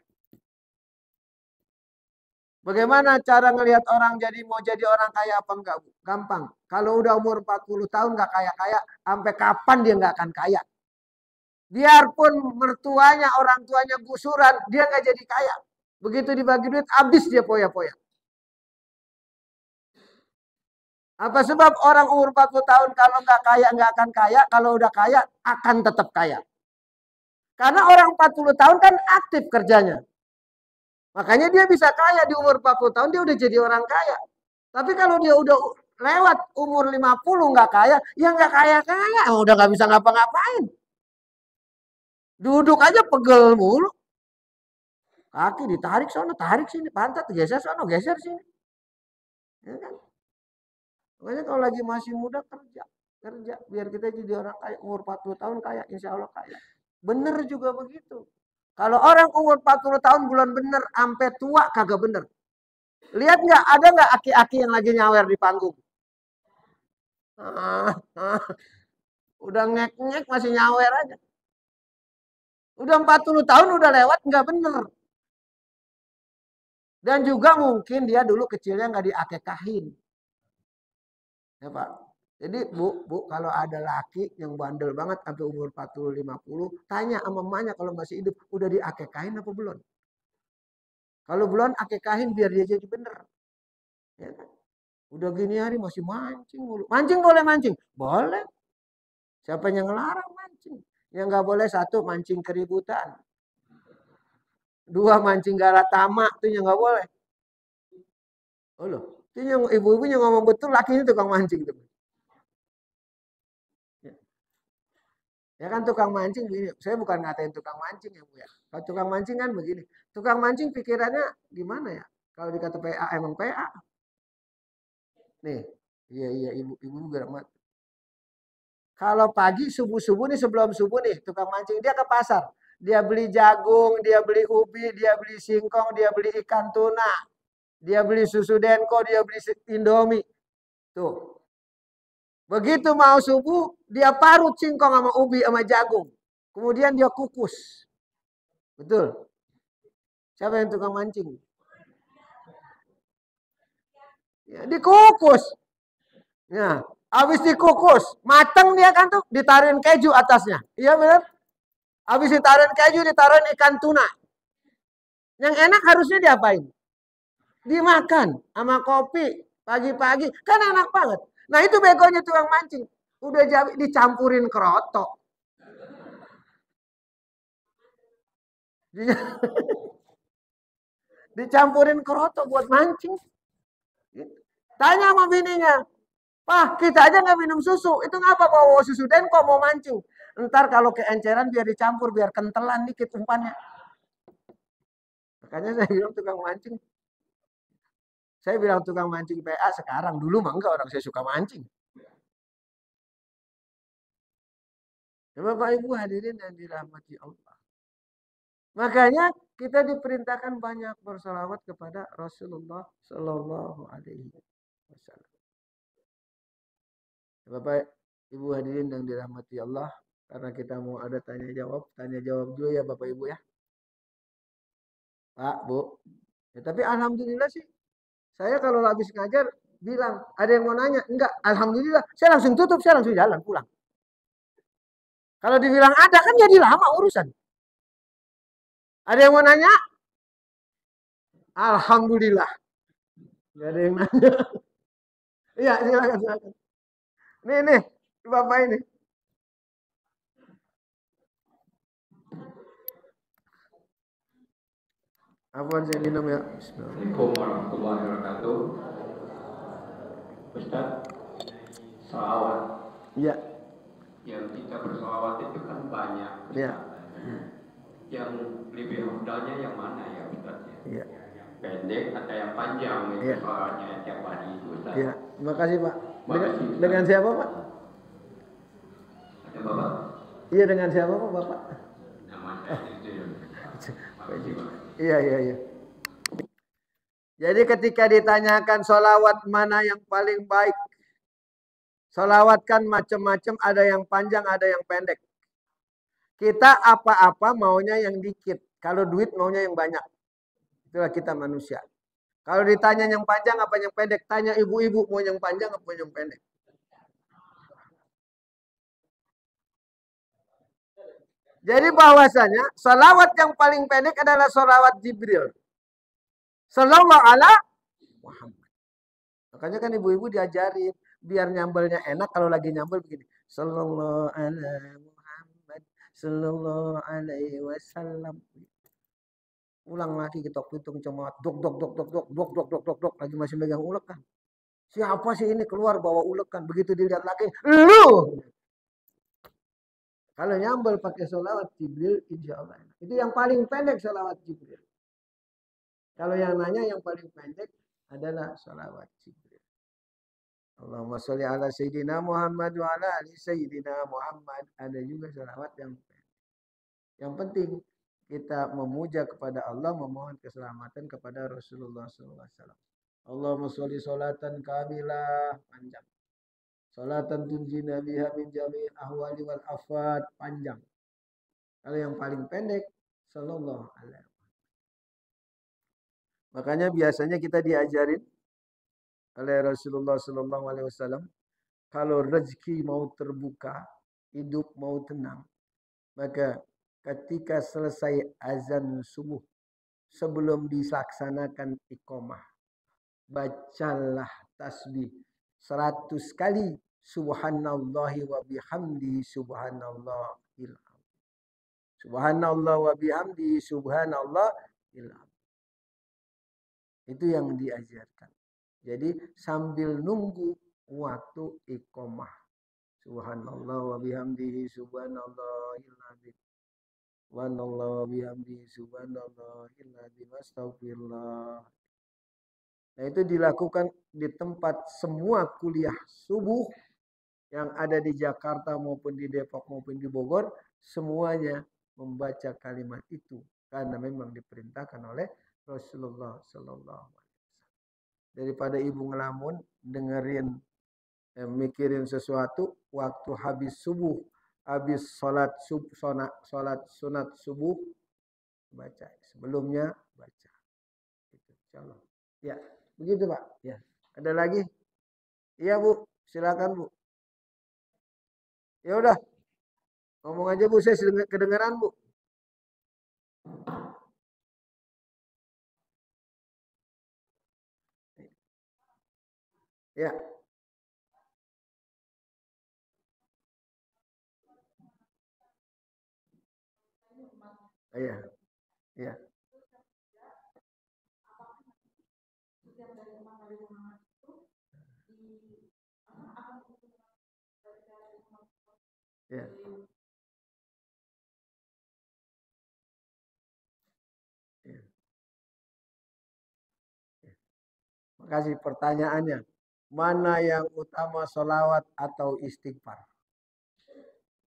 Bagaimana cara ngelihat orang mau jadi orang kaya apa enggak? Gampang. Kalau udah umur 40 tahun nggak kaya-kaya, sampai kapan dia nggak akan kaya? Biarpun mertuanya, orang tuanya gusuran, dia nggak jadi kaya. Begitu dibagi duit, habis dia poya-poya. Apa sebab orang umur 40 tahun kalau nggak kaya nggak akan kaya, kalau udah kaya akan tetap kaya. Karena orang 40 tahun kan aktif kerjanya. Makanya dia bisa kaya di umur 40 tahun dia udah jadi orang kaya. Tapi kalau dia udah lewat umur 50 nggak kaya, ya nggak kaya-kaya, udah nggak bisa ngapa-ngapain. Duduk aja pegel mulu. Kaki ditarik sono, tarik sini, pantat geser sono, geser sini. Ya kan? Makanya kalau lagi masih muda kerja biar kita jadi orang kaya umur 40 tahun kaya, insya Allah kaya. Bener juga begitu. Kalau orang umur 40 tahun bulan bener, sampai tua kagak bener. Lihat nggak, ada nggak aki-aki yang lagi nyawer di panggung? Udah ngek-ngek masih nyawer aja. Udah 40 tahun udah lewat nggak bener. Dan juga mungkin dia dulu kecilnya nggak diakekahin. Ya Pak. Jadi Bu, kalau ada laki yang bandel banget sampai umur 40-50, tanya sama mamanya kalau masih hidup, udah diakekahin apa belum? Kalau belum, akekahin biar dia jadi bener. Ya kan? Udah gini hari masih mancing mulu. Mancing boleh mancing? Boleh. Siapa yang ngelarang mancing? Yang nggak boleh satu, mancing keributan. Dua, mancing galatama. Itu yang nggak boleh. Oh loh. Itu yang ibu-ibunya ngomong betul, laki ini tukang mancing. Ya kan tukang mancing begini. Saya bukan ngatain tukang mancing ya Bu ya. Kalau tukang mancing kan begini. Tukang mancing pikirannya gimana ya? Kalau dikata PA, emang PA. Nih, iya ibu geramat. Kalau pagi subuh-subuh nih sebelum subuh nih tukang mancing dia ke pasar. Dia beli jagung, dia beli ubi, dia beli singkong, dia beli ikan tuna. Dia beli susu denko, dia beli indomie. Tuh. Begitu mau subuh, dia parut singkong sama ubi sama jagung. Kemudian dia kukus. Betul. Siapa yang tukang mancing? Ya, dikukus. Ya, habis dikukus, mateng dia kan tuh, ditaruhin keju atasnya. Iya benar? Habis ditaruhin keju, ditaruhin ikan tuna. Yang enak harusnya diapain? Dimakan sama kopi pagi-pagi. Kan enak banget. Nah itu begonya tukang mancing. Udah dicampurin kerotok. Dicampurin kerotok buat mancing. Tanya sama bininya, "Wah, kita aja nggak minum susu. Itu ngapa bawa susu denko mau mancing? Ntar kalau keenceran biar dicampur, biar kentelan dikit umpannya." Makanya saya bilang tukang mancing. Saya bilang tukang mancing PA sekarang. Dulu mah enggak, orang saya suka mancing. Ya, Bapak Ibu hadirin yang dirahmati Allah. Makanya kita diperintahkan banyak bersalawat kepada Rasulullah Shallallahu Alaihi Wasallam. Bapak Ibu hadirin yang dirahmati Allah, karena kita mau ada tanya jawab dulu ya Bapak Ibu ya. Pak, Bu. Ya, tapi alhamdulillah sih, saya kalau habis ngajar bilang, ada yang mau nanya? Enggak, alhamdulillah. Saya langsung tutup, saya langsung jalan pulang. Kalau dibilang ada kan jadi lama urusan. Ada yang mau nanya? Alhamdulillah. Gak ada yang nanya. Iya, silakan. Nih, Bapak ini. Apa saya minum ya? Assalamualaikum warahmatullahi wabarakatuh. Ustaz, salawat. Iya. Yang kita bersalawat itu kan banyak. Iya. Yang lebih afdalnya yang mana ya Ustaz? Iya. Pendek atau yang panjang itu salawatnya tiap hari itu Ustaz? Iya. Terima kasih Pak. Dengan siapa Pak? Ada Bapak? Iya, dengan siapa Pak Bapak? Nama saya itu ya. Makasih Pak. Iya. Jadi ketika ditanyakan sholawat mana yang paling baik, sholawat kan macam-macam, ada yang panjang, ada yang pendek. Kita apa-apa maunya yang dikit, kalau duit maunya yang banyak. Itulah kita manusia. Kalau ditanya yang panjang apa yang pendek, tanya ibu-ibu mau yang panjang apa yang pendek. Jadi bahwasanya sholawat yang paling pendek adalah sholawat Jibril. Sallallahu ala Muhammad. Makanya kan ibu-ibu diajarin biar nyambelnya enak, kalau lagi nyambel begini. Sallallahu ala Muhammad, sallallahu alaihi wasallam. Ulang lagi kita hitung cuma dok lagi masih megang ulekan. Siapa sih ini keluar bawa ulekan? Begitu dilihat lagi, lu. Kalau nyambel pakai sholawat Jibril, insya Allah. Itu yang paling pendek sholawat Jibril. Kalau yang nanya yang paling pendek adalah sholawat Jibril. Allahumma sholli ala Sayyidina Muhammad wa ala ali Sayyidina Muhammad. Ada juga sholawat yang pendek. Yang penting kita memuja kepada Allah, memohon keselamatan kepada Rasulullah SAW. Allahumma sholli sholatan kamilah, panjang. Sholatan tunjina biha min jami'il ahwali wal afat, panjang. Kalau yang paling pendek, sallallahu alaihi wasallam. Makanya biasanya kita diajarin oleh Rasulullah sallallahu alaihi wasallam, kalau rezeki mau terbuka, hidup mau tenang, maka ketika selesai azan subuh, sebelum dilaksanakan iqamah, bacalah tasbih 100 kali, subhanallahi wa bihamdihi subhanallahil azim. Subhanallah wa bihamdihi subhanallahil azim. Itu yang diajarkan. Jadi sambil nunggu waktu iqamah. Subhanallah wa bihamdihi subhanallahil azim. Subhanallah wa bihamdihi subhanallahil azim. Astagfirullah. Nah, itu dilakukan di tempat semua kuliah subuh yang ada di Jakarta maupun di Depok maupun di Bogor, semuanya membaca kalimat itu karena memang diperintahkan oleh Rasulullah Sallallahu Alaihi Wasallam. Daripada ibu ngelamun dengerin mikirin sesuatu, waktu habis subuh, habis sholat sunat subuh, baca. Sebelumnya baca. Itu, insyaallah. Ya, begitu Pak. Ya. Ada lagi? Iya Bu, silakan Bu. Ya udah, ngomong aja Bu, saya kedengeran Bu. Ya. Iya, iya. Ya. Ya. Makasih pertanyaannya. Mana yang utama, solawat atau istighfar?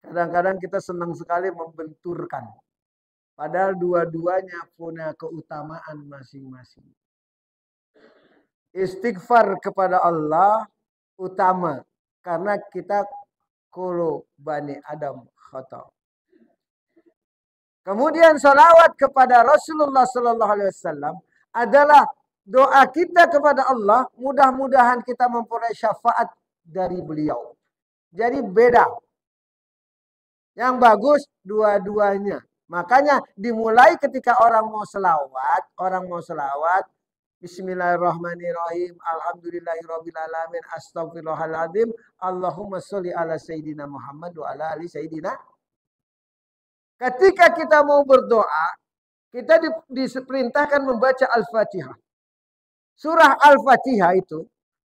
Kadang-kadang kita senang sekali membenturkan. Padahal dua-duanya punya keutamaan masing-masing. Istighfar kepada Allah utama. Karena kita kulo bani Adam khata. Kemudian salawat kepada Rasulullah Sallallahu Alaihi Wasallam adalah doa kita kepada Allah. Mudah-mudahan kita memperoleh syafaat dari beliau. Jadi beda. Yang bagus dua-duanya. Makanya dimulai ketika orang mau selawat. Bismillahirrahmanirrahim. Alhamdulillahirrabbilalamin. Astaghfirullahaladzim. Allahumma sholli ala Sayyidina Muhammad wa ala ali Sayyidina. Ketika kita mau berdoa, kita diperintahkan membaca Al-Fatihah. Surah Al-Fatihah itu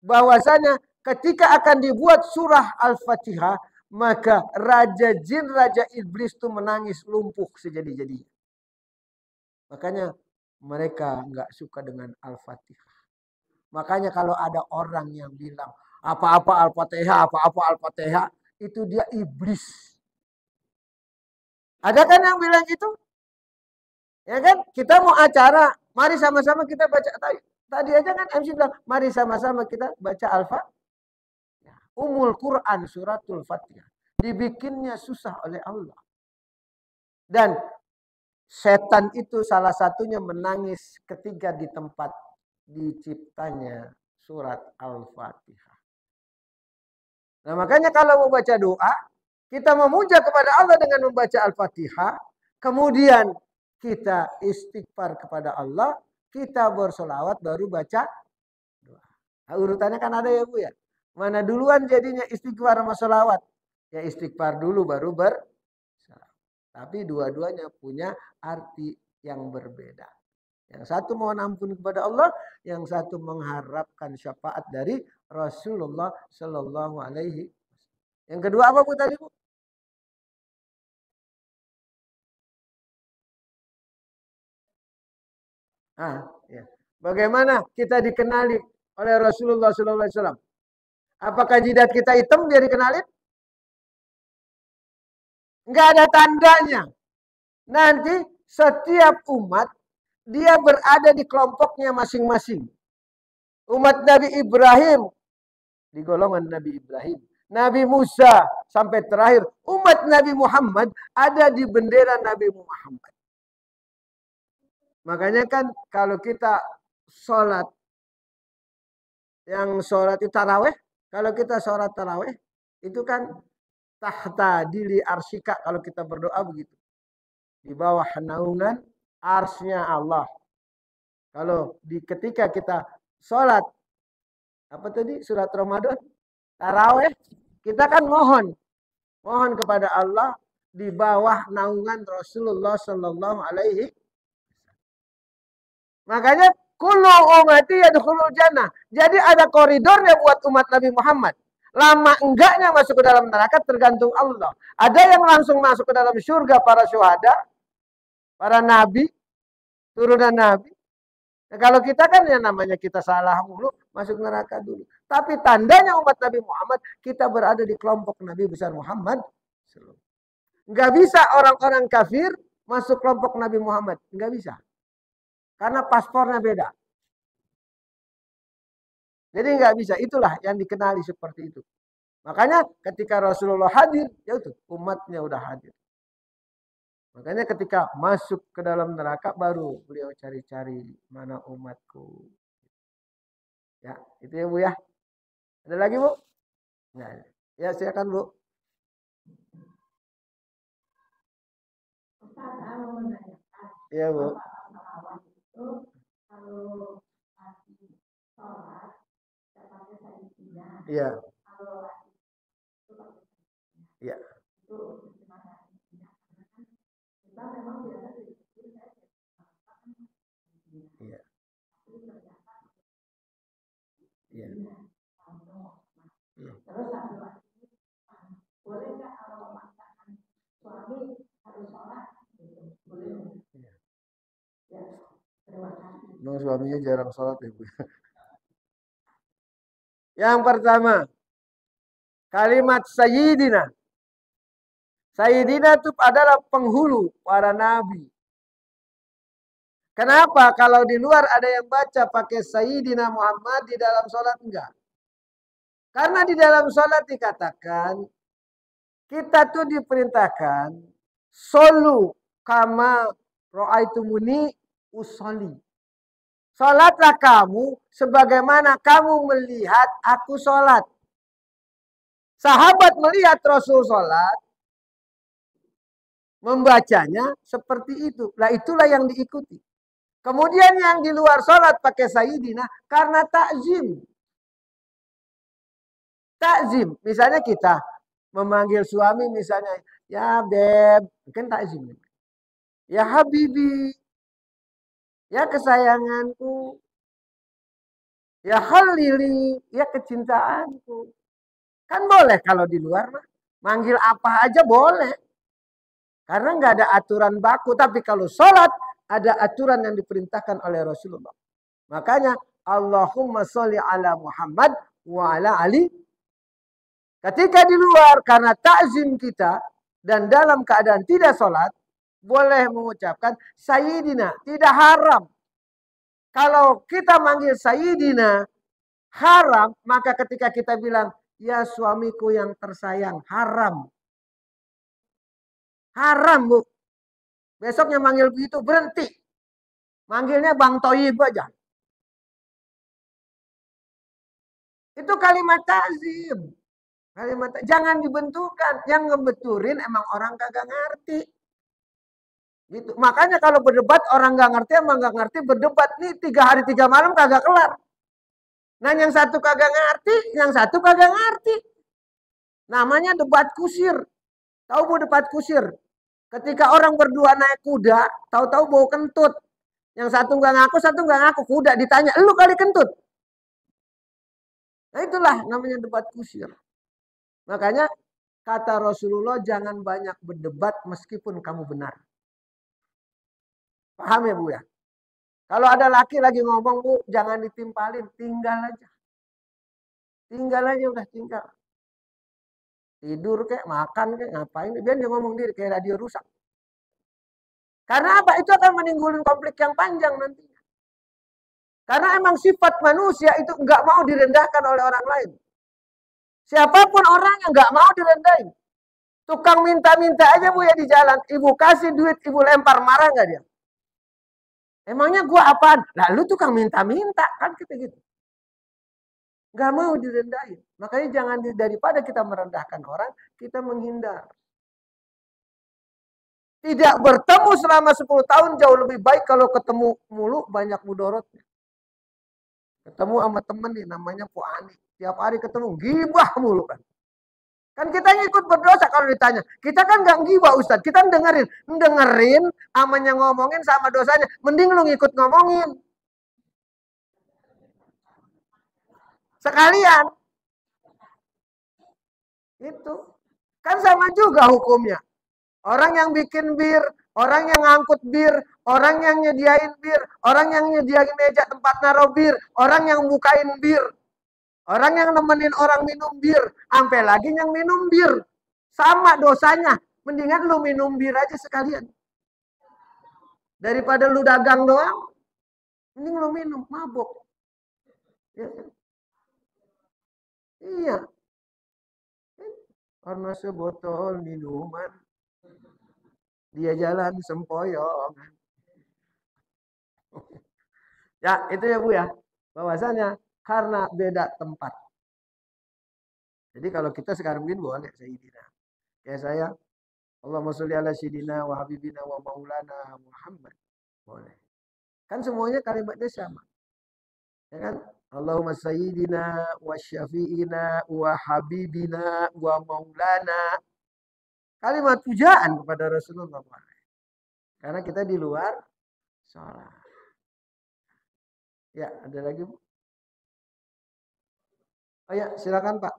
bahwasanya ketika akan dibuat surah Al-Fatihah, maka raja jin, raja iblis itu menangis lumpuh sejadi-jadinya. Makanya mereka nggak suka dengan Al-Fatihah. Makanya kalau ada orang yang bilang apa-apa Al-Fatihah, apa-apa Al-Fatihah, itu dia iblis. Ada kan yang bilang gitu? Ya kan? Kita mau acara, mari sama-sama kita baca. Tadi aja kan MC bilang, mari sama-sama kita baca Al-Fatihah. Umul Quran suratul Fatihah. Dibikinnya susah oleh Allah. Dan setan itu salah satunya menangis ketika di tempat diciptanya surat Al-Fatihah. Nah makanya kalau mau baca doa, kita memuja kepada Allah dengan membaca Al-Fatihah. Kemudian kita istighfar kepada Allah. Kita bersolawat baru baca doa. Nah, urutannya kan ada ya Bu ya. Mana duluan jadinya istighfar sama solawat? Ya istighfar dulu baru bersolawat. Tapi dua-duanya punya arti yang berbeda. Yang satu mohon ampun kepada Allah, yang satu mengharapkan syafaat dari Rasulullah Sallallahu Alaihi Wasallam. Yang kedua apa Bu tadi Bu? Ya. Bagaimana kita dikenali oleh Rasulullah Sallallahu Alaihi Wasallam? Apakah jidat kita hitam dia dikenalin? Enggak ada tandanya. Nanti setiap umat dia berada di kelompoknya masing-masing. Umat Nabi Ibrahim di golongan Nabi Ibrahim. Nabi Musa sampai terakhir. Umat Nabi Muhammad ada di bendera Nabi Muhammad. Makanya kan kalau kita sholat, yang sholat itu taraweh, kalau kita sholat taraweh, itu kan tahta dili arsika kalau kita berdoa begitu. Di bawah naungan arsnya Allah. Kalau ketika kita sholat, apa tadi surat Ramadan, taraweh, kita kan mohon kepada Allah di bawah naungan Rasulullah Sallallahu Alaihi. Makanya kullu ummati yadkhulul jannah. Jadi ada koridornya buat umat Nabi Muhammad. Lama enggaknya masuk ke dalam neraka tergantung Allah. Ada yang langsung masuk ke dalam surga para syuhada, para nabi, turunan nabi. Nah, kalau kita kan yang namanya kita salah mulu, masuk neraka dulu. Tapi tandanya umat Nabi Muhammad, kita berada di kelompok Nabi besar Muhammad. Enggak bisa orang-orang kafir masuk kelompok Nabi Muhammad. Enggak bisa. Karena paspornya beda. Jadi nggak bisa. Itulah yang dikenali seperti itu. Makanya ketika Rasulullah hadir, ya itu umatnya udah hadir. Makanya ketika masuk ke dalam neraka baru beliau cari-cari mana umatku. Ya, itu ya Bu ya. Ada lagi Bu? Nah, ya silakan Bu. Iya Bu. Iya. Iya. Ya. Ya. Terus satu lagi, boleh nggak kalau memaksakan suami harus sholat? Boleh. Ya. Ya, terima kasih. No, suaminya jarang sholat ya Bu. Yang pertama, kalimat Sayyidina. Sayyidina itu adalah penghulu para nabi. Kenapa kalau di luar ada yang baca pakai Sayyidina Muhammad, di dalam sholat enggak? Karena di dalam sholat dikatakan, kita tuh diperintahkan, solu kama ro'aitumuni usoli. Sholatlah kamu sebagaimana kamu melihat aku sholat. Sahabat melihat Rasul sholat, membacanya seperti itu. Nah itulah yang diikuti. Kemudian yang di luar sholat pakai Sayyidina karena takzim. Takzim. Misalnya kita memanggil suami misalnya, ya beb, kan takzim. Ya habibi, ya kesayanganku, ya khalili, ya kecintaanku. Kan boleh kalau di luar mah. Manggil apa aja boleh. Karena nggak ada aturan baku. Tapi kalau sholat ada aturan yang diperintahkan oleh Rasulullah. Makanya Allahumma sholli ala Muhammad wa ala Ali. Ketika di luar karena takzim kita dan dalam keadaan tidak sholat, boleh mengucapkan Sayyidina. Tidak haram. Kalau kita manggil Sayyidina haram, maka ketika kita bilang ya suamiku yang tersayang, haram. Haram Bu. Besoknya manggil begitu berhenti. Manggilnya Bang Toyib aja. Itu kalimat takzim. Kalimat jangan dibenturkan. Yang ngebeturin emang orang kagak ngerti. Gitu. Makanya kalau berdebat orang nggak ngerti emang nggak ngerti berdebat nih 3 hari 3 malam kagak kelar. Nah yang satu kagak ngerti, yang satu kagak ngerti. Namanya debat kusir. Tahu Bu debat kusir? Ketika orang berdua naik kuda, tahu-tahu bau kentut. Yang satu nggak ngaku, satu nggak ngaku. Kuda ditanya, lu kali kentut. Nah itulah namanya debat kusir. Makanya kata Rasulullah jangan banyak berdebat meskipun kamu benar. Paham ya Bu ya? Kalau ada laki lagi ngomong Bu, jangan ditimpalin, tinggal aja. Tinggal aja udah tinggal. Tidur kek, makan kek, ngapain. Biar dia ngomong diri kayak radio rusak. Karena apa? Itu akan menimbulkan konflik yang panjang nantinya. Karena emang sifat manusia itu nggak mau direndahkan oleh orang lain. Siapapun orang yang nggak mau direndahin. Tukang minta-minta aja Bu ya di jalan. Ibu kasih duit, ibu lempar, marah nggak dia? Emangnya gua apaan? Lalu tukang minta-minta. Kan kita gitu. Nggak mau direndahin. Makanya jangan daripada kita merendahkan orang, kita menghindar. Tidak bertemu selama 10 tahun jauh lebih baik kalau ketemu mulu banyak mudorotnya. Ketemu sama temen nih namanya Po Ani. Tiap hari ketemu gibah mulu kan. Kan kita ikut berdosa kalau ditanya. Kita kan nggak gibah Ustadz. Kita dengerin. Dengerin amanya ngomongin sama dosanya. Mending lu ngikut ngomongin. Sekalian. Itu. Kan sama juga hukumnya. Orang yang bikin bir, orang yang ngangkut bir, orang yang nyediain bir, orang yang nyediain meja tempat naruh bir, orang yang bukain bir, orang yang nemenin orang minum bir, sampai lagi yang minum bir. Sama dosanya. Mendingan lu minum bir aja sekalian. Daripada lu dagang doang, mending lu minum, mabuk. Ya. Iya. Karena sebotol minuman dia jalan sempoyong. Ya, itu ya Bu ya. Bahwasanya karena beda tempat. Jadi kalau kita sekarang begini boleh Sayyidina. Kayak saya, Allahumma sholli ala Sayyidina wa habibina wa maulana Muhammad. Boleh. Kan semuanya kalimatnya sama. Ya kan? Allahumma Sayyidina wa syafi'ina wa habibina wa maulana. Kalimat pujaan kepada Rasulullah. Karena kita di luar sholat. Ya, ada lagi Bu? Ayo, silakan Pak.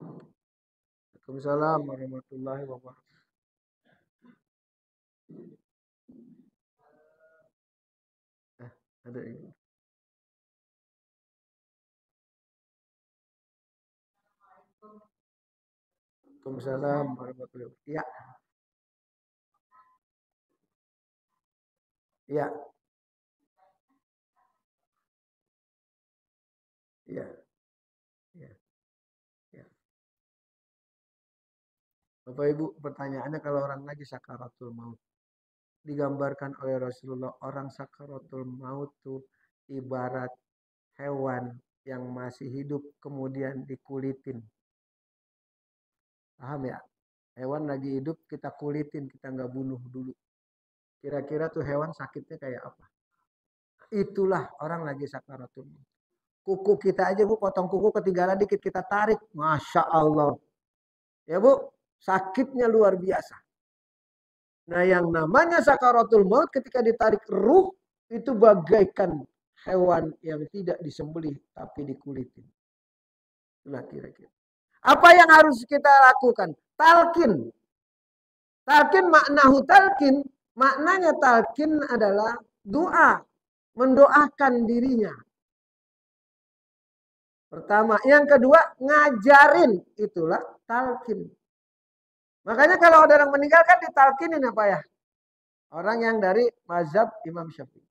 Waalaikumsalam warahmatullahi wabarakatuh. Ada ini. Waalaikumsalam warahmatullahi wabarakatuh. Iya. Iya. Iya. Iya. Iya. Bapak Ibu, pertanyaannya kalau orang lagi sakaratul maut, digambarkan oleh Rasulullah orang sakaratul maut tuh ibarat hewan yang masih hidup kemudian dikulitin. Paham ya? Hewan lagi hidup kita kulitin, kita nggak bunuh dulu. Kira-kira tuh hewan sakitnya kayak apa? Itulah orang lagi sakaratul maut. Kuku kita aja Bu, potong kuku ketinggalan dikit kita tarik. Masya Allah. Ya Bu, sakitnya luar biasa. Nah yang namanya sakaratul maut ketika ditarik ruh itu bagaikan hewan yang tidak disembelih tapi dikulitin. Itulah kira-kira. Apa yang harus kita lakukan? Talqin. Talqin maknahu talqin. Maknanya talqin adalah doa. Mendoakan dirinya. Pertama. Yang kedua, ngajarin. Itulah talqin. Makanya kalau ada orang meninggal kan ditalkinin apa ya? Orang yang dari mazhab Imam Syafi'i.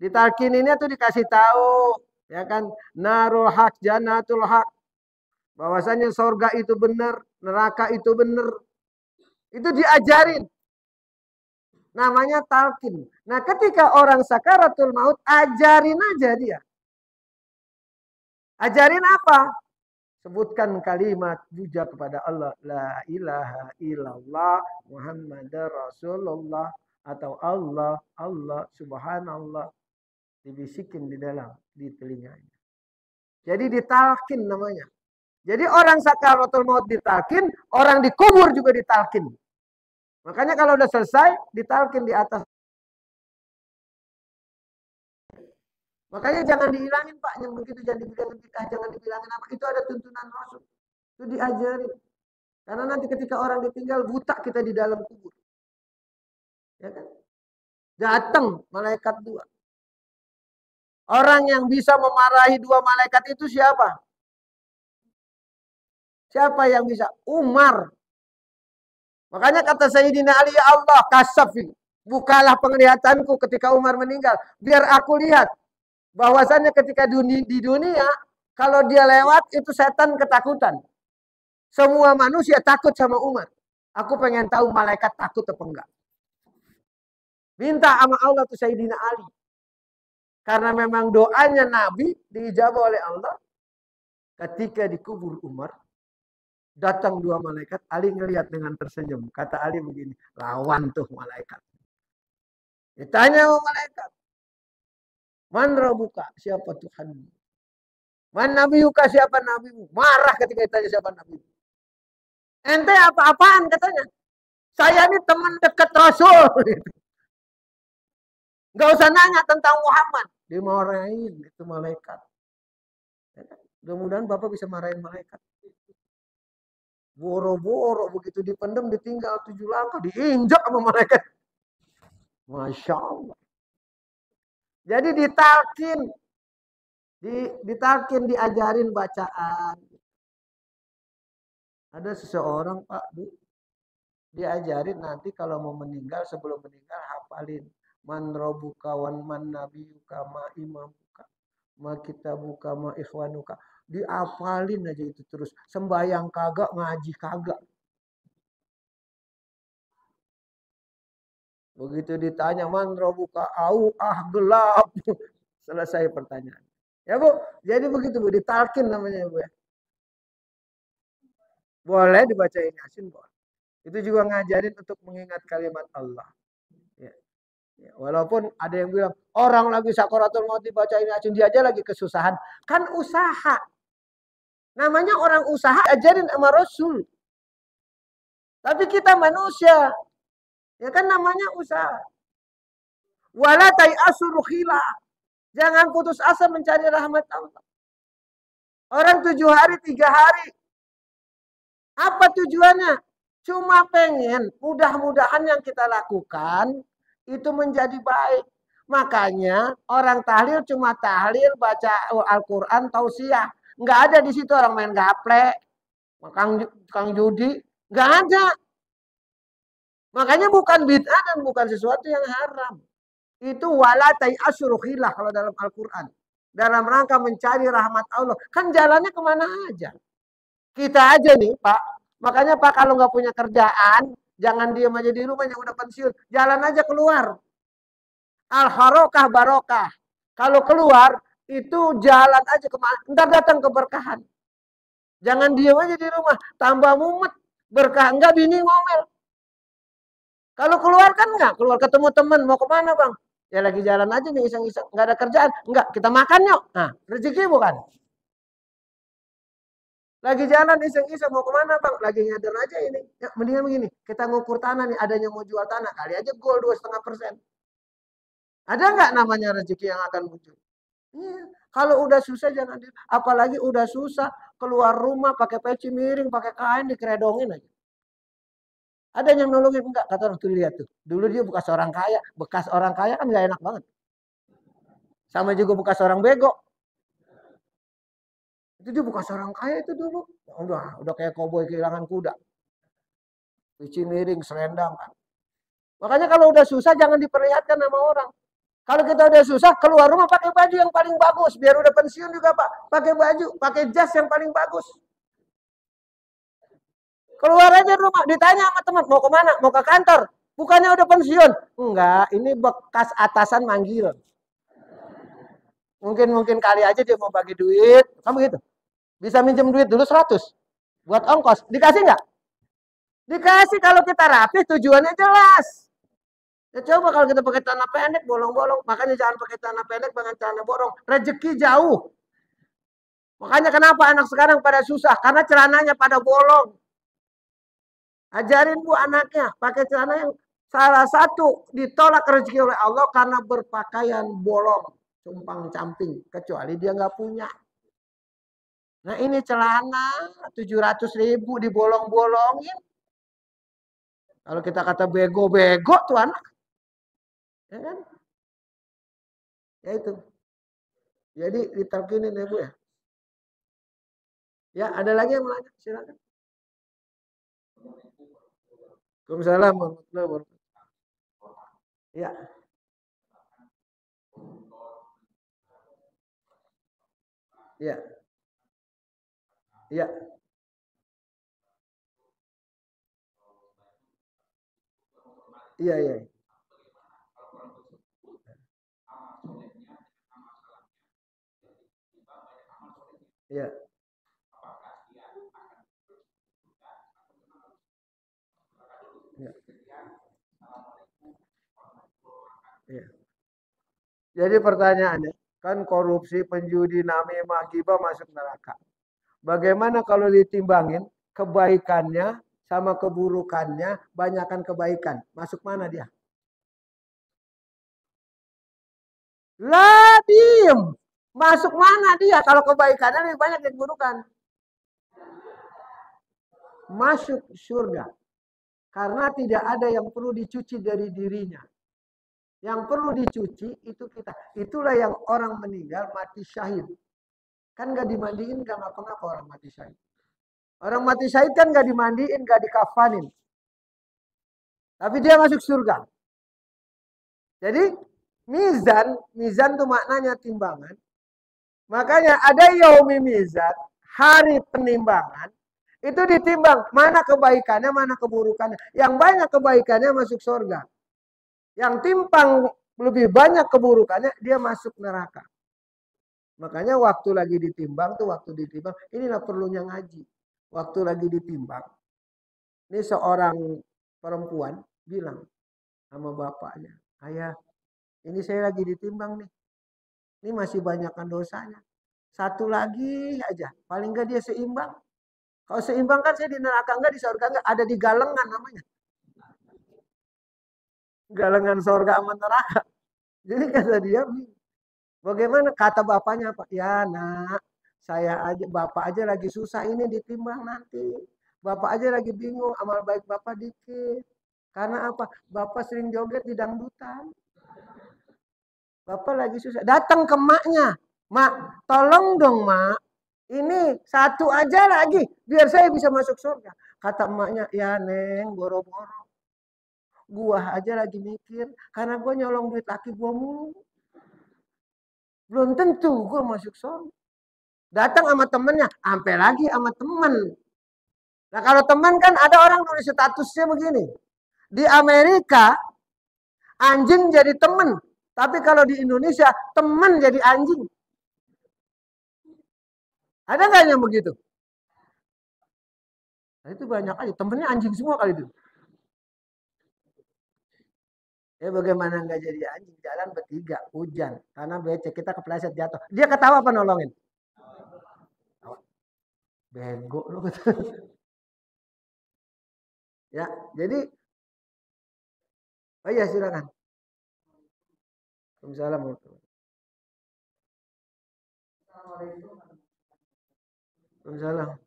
Ditalkininnya tuh dikasih tahu. Ya kan? Narul haq, janatul haq. Bahwasanya surga itu benar. Neraka itu benar. Itu diajarin. Namanya talqin. Nah ketika orang sakaratul maut, ajarin aja dia. Ajarin apa? Sebutkan kalimat puja kepada Allah. La ilaha illallah Muhammadar Rasulullah. Atau Allah, Allah, subhanallah. Dibisikin di dalam, di telinganya. Jadi ditalkin namanya. Jadi orang sakaratul maut ditalkin, orang dikubur juga ditalkin. Makanya kalau udah selesai, ditalkin di atas. Makanya jangan dihilangin Pak, yang begitu jangan dibilangin bid'ah, jangan dibilangin apa. Itu ada tuntunan Rasul. Itu diajarin. Karena nanti ketika orang ditinggal, buta kita di dalam kubur. Ya kan? Datang malaikat dua. Orang yang bisa memarahi dua malaikat itu siapa? Siapa yang bisa? Umar. Makanya kata Sayyidina Ali, ya Allah, kasafi. Bukalah penglihatanku ketika Umar meninggal. Biar aku lihat. Bahwasannya ketika di dunia, kalau dia lewat, itu setan ketakutan. Semua manusia takut sama Umar. Aku pengen tahu malaikat takut atau enggak. Minta sama Allah tuh Sayyidina Ali. Karena memang doanya Nabi diijabah oleh Allah. Ketika dikubur Umar, datang dua malaikat, Ali ngelihat dengan tersenyum. Kata Ali begini, lawan tuh malaikat. Ditanya sama malaikat, man rabbuka, siapa Tuhanmu? Man nabiyuka, siapa nabimu? Marah ketika ditanya siapa nabimu. Ente apa-apaan katanya. Saya ini teman dekat Rasul. Gak usah nanya tentang Muhammad. Dimarahin itu malaikat. Mudah-mudahan Bapak bisa marahin malaikat. Boro-boro begitu dipendam ditinggal 7 langkah diinjak sama malaikat. Masya Allah. Jadi ditalkin. Ditalkin diajarin bacaan. Ada seseorang Pak Bu. Diajarin nanti kalau mau meninggal sebelum meninggal hafalin. Man rabbuka wan man nabiyuka ma imamuka ma kitabuka ma ikhwanuka. Diapalin aja itu terus. Sembayang kagak, ngaji kagak. Begitu ditanya man rabbuka au gelap. Selesai pertanyaan. Ya Bu, jadi begitu Bu, ditalkin namanya Bu ya. Boleh dibacain Yasin boleh. Itu juga ngajarin untuk mengingat kalimat Allah. Ya. Ya, walaupun ada yang bilang orang lagi sakaratul maut dibacain Yasin, dia aja lagi kesusahan. Kan usaha. Namanya orang usaha ajarin sama Rasul. Tapi kita manusia. Ya kan namanya usaha. Wala tai'asu rukhila. Jangan putus asa mencari rahmat Allah. Orang 7 hari, 3 hari. Apa tujuannya? Cuma pengen mudah-mudahan yang kita lakukan itu menjadi baik. Makanya orang tahlil cuma tahlil, baca Al-Quran, tausiah. Nggak ada di situ orang main gaple, kang judi. Nggak ada. Makanya bukan bid'ah dan bukan sesuatu yang haram. Itu wala tai'asur khilah kalau dalam Al-Quran. Dalam rangka mencari rahmat Allah. Kan jalannya kemana aja. Kita aja nih Pak. Makanya Pak kalau nggak punya kerjaan, jangan diam aja di rumah yang udah pensiun. Jalan aja keluar. Al-harokah barokah. Kalau keluar, itu jalan aja kemana. Ntar datang keberkahan. Jangan diam aja di rumah. Tambah mumet. Berkah. Enggak, bini ngomel. Kalau keluar kan enggak. Keluar ketemu teman. Mau kemana bang? Ya lagi jalan aja nih iseng-iseng. Enggak ada kerjaan. Enggak, kita makan yuk. Nah, rezeki bukan? Lagi jalan iseng-iseng. Mau kemana bang? Lagi nyadar aja ini. Ya, mendingan begini. Kita ngukur tanah nih. Adanya mau jual tanah. Kali aja gol 2,5%. Ada nggak namanya rezeki yang akan muncul? Ya, kalau udah susah jangan. Apalagi udah susah. Keluar rumah pakai peci miring. Pakai kain dikeredongin aja. Ada yang nolongin enggak? Kata orang tuh lihat tuh. Dulu dia bekas orang kaya. Bekas orang kaya kan gak enak banget. Sama juga bekas orang bego. Itu dia bekas orang kaya itu dulu. Udah kayak koboi kehilangan kuda. Pici miring, selendang kan. Makanya kalau udah susah jangan diperlihatkan sama orang. Kalau kita udah susah keluar rumah pakai baju yang paling bagus. Biar udah pensiun juga Pak. Pakai baju, pakai jas yang paling bagus. Keluar aja rumah, ditanya sama teman, mau kemana? Mau ke kantor? Bukannya udah pensiun? Enggak, ini bekas atasan manggil. Mungkin kali aja dia mau bagi duit. Kamu gitu? Bisa minjem duit dulu 100. Buat ongkos. Dikasih nggak? Dikasih kalau kita rapi, tujuannya jelas. Ya coba kalau kita pakai celana pendek, bolong-bolong. Makanya jangan pakai celana pendek, jangan celana bolong. Rezeki jauh. Makanya kenapa anak sekarang pada susah? Karena celananya pada bolong. Ajarin Bu anaknya pakai celana yang salah satu ditolak rezeki oleh Allah karena berpakaian bolong, cumpang camping, kecuali dia nggak punya. Nah ini celana 700.000 dibolong-bolongin. Kalau kita kata bego-bego tuh anak, ya kan? Ya itu. Jadi diterkinin ya Bu ya. Ya ada lagi yang mau nanya, silakan. Waalaikumsalam warahmatullahi wabarakatuh. Ya. Ya. Ya. Iya, iya. Iya. Ya. Ya. Jadi pertanyaannya, kan korupsi, penjudi, namimah, ghibah masuk neraka. Bagaimana kalau ditimbangin kebaikannya sama keburukannya, banyakkan kebaikan. Masuk mana dia? Lah diem. Masuk mana dia kalau kebaikannya lebih banyak dari keburukan? Masuk surga. Karena tidak ada yang perlu dicuci dari dirinya. Yang perlu dicuci itu kita. Itulah yang orang meninggal mati syahid. Kan gak dimandiin, gak ngapa-ngapa orang mati syahid. Orang mati syahid kan gak dimandiin, gak dikafanin. Tapi dia masuk surga. Jadi mizan itu maknanya timbangan. Makanya ada yaumi mizan, hari penimbangan. Itu ditimbang mana kebaikannya, mana keburukannya. Yang banyak kebaikannya masuk surga. Yang timpang lebih banyak keburukannya, dia masuk neraka. Makanya waktu lagi ditimbang tuh, inilah perlunya ngaji. Waktu lagi ditimbang, ini seorang perempuan bilang sama bapaknya, ayah, ini saya lagi ditimbang nih. Ini masih banyakkan dosanya. Satu lagi aja, paling enggak dia seimbang. Kalau seimbang kan saya di neraka enggak, di surga enggak, ada di galengan namanya. Galengan surga sama neraka. Jadi kata dia, Bagaimana kata bapaknya Pak? Ya nak, bapak aja lagi susah ini ditimbang nanti. Bapak aja lagi bingung, amal baik bapak dikit. Karena apa? Bapak sering joget di dangdutan. Bapak lagi susah. Datang ke maknya. Mak, tolong dong mak. Ini satu aja lagi. Biar saya bisa masuk surga. Kata emaknya, ya neng, boro-boro. Gua aja lagi mikir. Karena gua nyolong duit laki gua mulu. Belum tentu gua masuk surga. Datang sama temennya. Sampai lagi sama temen. Nah kalau teman kan ada orang nulis statusnya begini. Di Amerika, anjing jadi temen. Tapi kalau di Indonesia, temen jadi anjing. Ada nggak yang begitu? Nah, itu banyak aja. Temennya anjing semua kali itu. Ya bagaimana nggak jadi anjing? Jalan bertiga, hujan. Karena becek, kita kepleset jatuh. Dia ketawa apa nolongin? Bego lu. Ya, jadi oh iya silakan. Waalaikumsalam. Waalaikumsalam.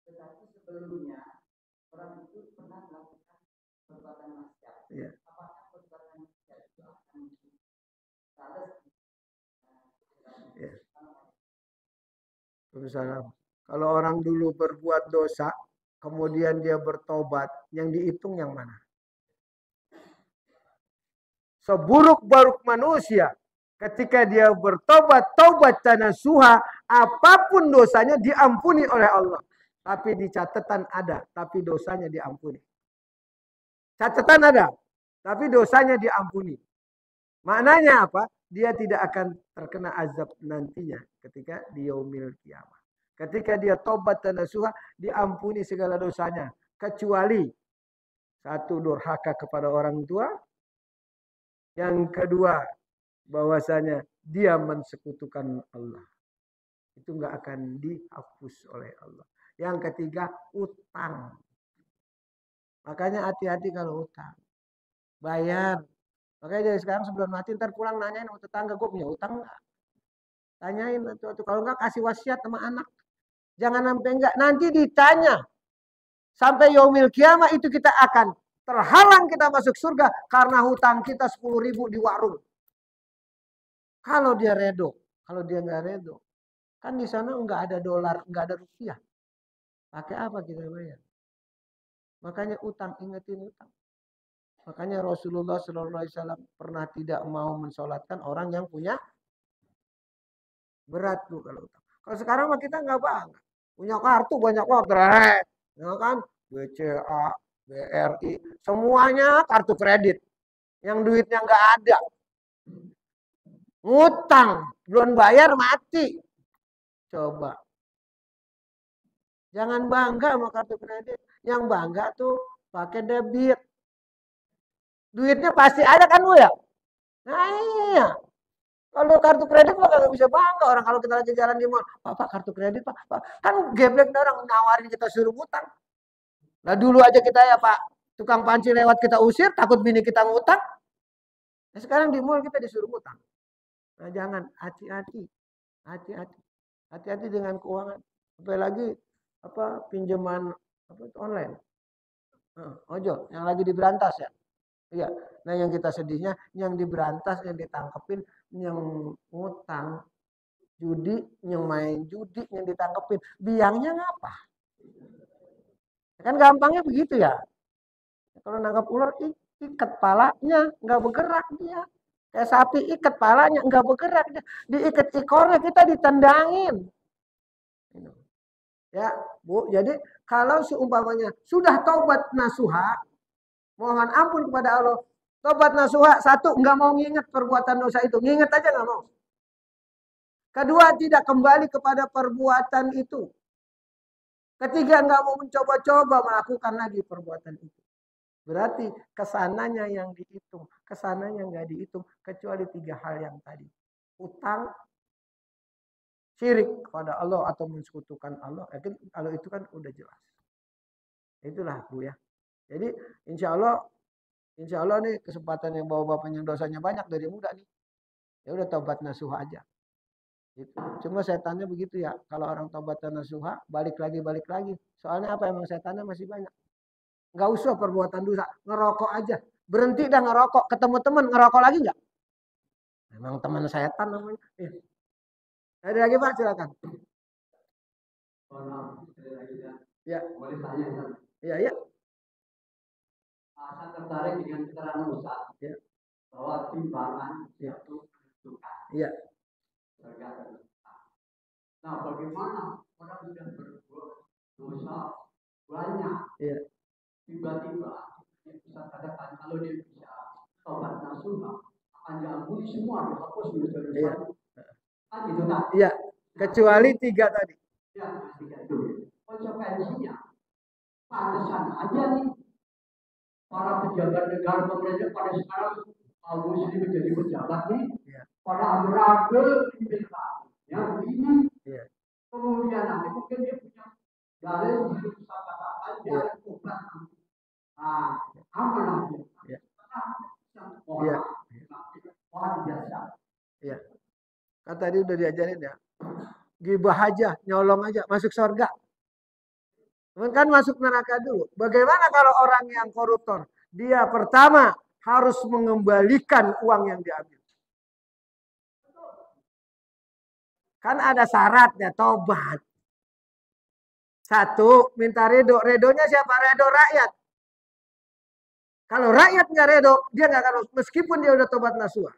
Tetapi sebelumnya orang itu pernah melakukan perbuatan maksiat. Ya. Apakah perbuatan maksiat itu akan balas? Ya. Waalaikumsalam. Kalau orang dulu berbuat dosa, kemudian dia bertobat, yang dihitung yang mana? Seburuk-buruk manusia, ketika dia bertobat, taubat nasuha, apapun dosanya diampuni oleh Allah. Tapi di catatan ada, tapi dosanya diampuni. Catatan ada, tapi dosanya diampuni. Maknanya apa? Dia tidak akan terkena azab nantinya ketika di yaumil kiamah. Ketika dia tobat dan nasuha, diampuni segala dosanya. Kecuali satu, durhaka kepada orang tua. Yang kedua, bahwasanya dia mensekutukan Allah. Itu nggak akan dihapus oleh Allah. Yang ketiga, utang. Makanya hati-hati kalau utang. Bayar. Makanya dari sekarang sebelum mati ntar pulang nanyain sama tetangga, gue punya utang nggak? Tanyain tuh. Kalau nggak kasih wasiat sama anak. Jangan sampai enggak. Nanti ditanya. Sampai yaumil kiamah itu kita akan terhalang kita masuk surga karena hutang kita 10.000 di warung. Kalau dia redo, kalau dia nggak redo, kan di sana nggak ada dolar, nggak ada rupiah. Pakai apa kita bayar? Makanya utang, ingetin utang. Makanya Rasulullah SAW pernah tidak mau mensolatkan orang yang punya berat tuh kalau utang. Kalau sekarang mah kita nggak bangga. Punya kartu banyak banget, ya kan? BCA, BRI, semuanya kartu kredit. Yang duitnya nggak ada. Ngutang, belum bayar mati. Coba. Jangan bangga sama kartu kredit. Yang bangga tuh pakai debit. Duitnya pasti ada kan lu ya? Nah iya. Kalau kartu kredit lo kagak bisa bangga. Orang kalau kita lagi jalan di mall, Pak kartu kredit Pak. Kan geblek orang nawarin kita suruh ngutang. Nah dulu aja kita ya Pak, tukang panci lewat kita usir, takut bini kita ngutang. Nah, sekarang di mall kita disuruh ngutang. Nah jangan, hati-hati. Hati-hati. Hati-hati dengan keuangan. Apalagi pinjaman online. Ojol yang lagi diberantas ya. Iya. Nah yang kita sedihnya yang diberantas, yang ditangkepin, yang ngutang, judi, yang main judi, yang ditangkepin. Biangnya ngapa? Kan gampangnya begitu ya. Kalau nangkap ular, ikat palanya, nggak bergerak dia. Kayak sapi ikat palanya, nggak bergerak dia. Diikat ekornya, kita ditendangin. Ya, Bu. Jadi kalau seumpamanya sudah taubat nasuha, mohon ampun kepada Allah. Tobat nasuha, satu, nggak mau nginget perbuatan dosa itu. Nginget aja nggak mau. Kedua, tidak kembali kepada perbuatan itu. Ketiga, nggak mau mencoba-coba melakukan lagi perbuatan itu. Berarti kesananya yang dihitung, kesananya nggak dihitung. Kecuali 3 hal yang tadi. Utang, syirik kepada Allah atau mensekutukan Allah, kalau itu kan udah jelas. Itulah Bu ya. Jadi insya Allah nih kesempatan yang bapak-bapak yang dosanya banyak dari muda nih. Ya udah taubat nasuh aja. Gitu. Cuma setannya begitu ya. Kalau orang taubat nasuha balik lagi. Soalnya apa, emang setannya masih banyak. Nggak usah perbuatan dosa, ngerokok aja. Berhenti dah ngerokok, ketemu teman ngerokok lagi nggak? Memang teman setan namanya. Ada lagi Pak, silakan. Ya. Boleh tanya Ustaz? Iya. Saya tertarik dengan keterangan Ustaz. Ya. Bahwa timbangan itu menentukan. Iya. Nah, bagaimana orang sudah berbuat dosa banyak? Iya. Tiba-tiba Ustaz katakan kalau dia bisa taubat nasuha akan diampuni semua, dihapus menjadi dosa. Kan gitu kan? Iya. Kecuali 3 tadi. Ya, 3 itu. Konsekuensinya pantesan aja nih para pejabat negara pemerintah pada sekarang kaum muslim menjadi pejabat nih, pada ambil yang ini, kemudian nanti mungkin dia punya dalil untuk kata-kata dia bukan, apa namanya? Orang biasa. Iya. Kan tadi udah diajarin ya. Gibah aja, nyolong aja, masuk surga. Kan masuk neraka dulu. Bagaimana kalau orang yang koruptor? Dia pertama harus mengembalikan uang yang diambil. Kan ada syaratnya, tobat. 1, minta redo. Redonya siapa? Redo rakyat. Kalau rakyat nggak redo, dia nggak akan, meskipun dia udah tobat nasuha.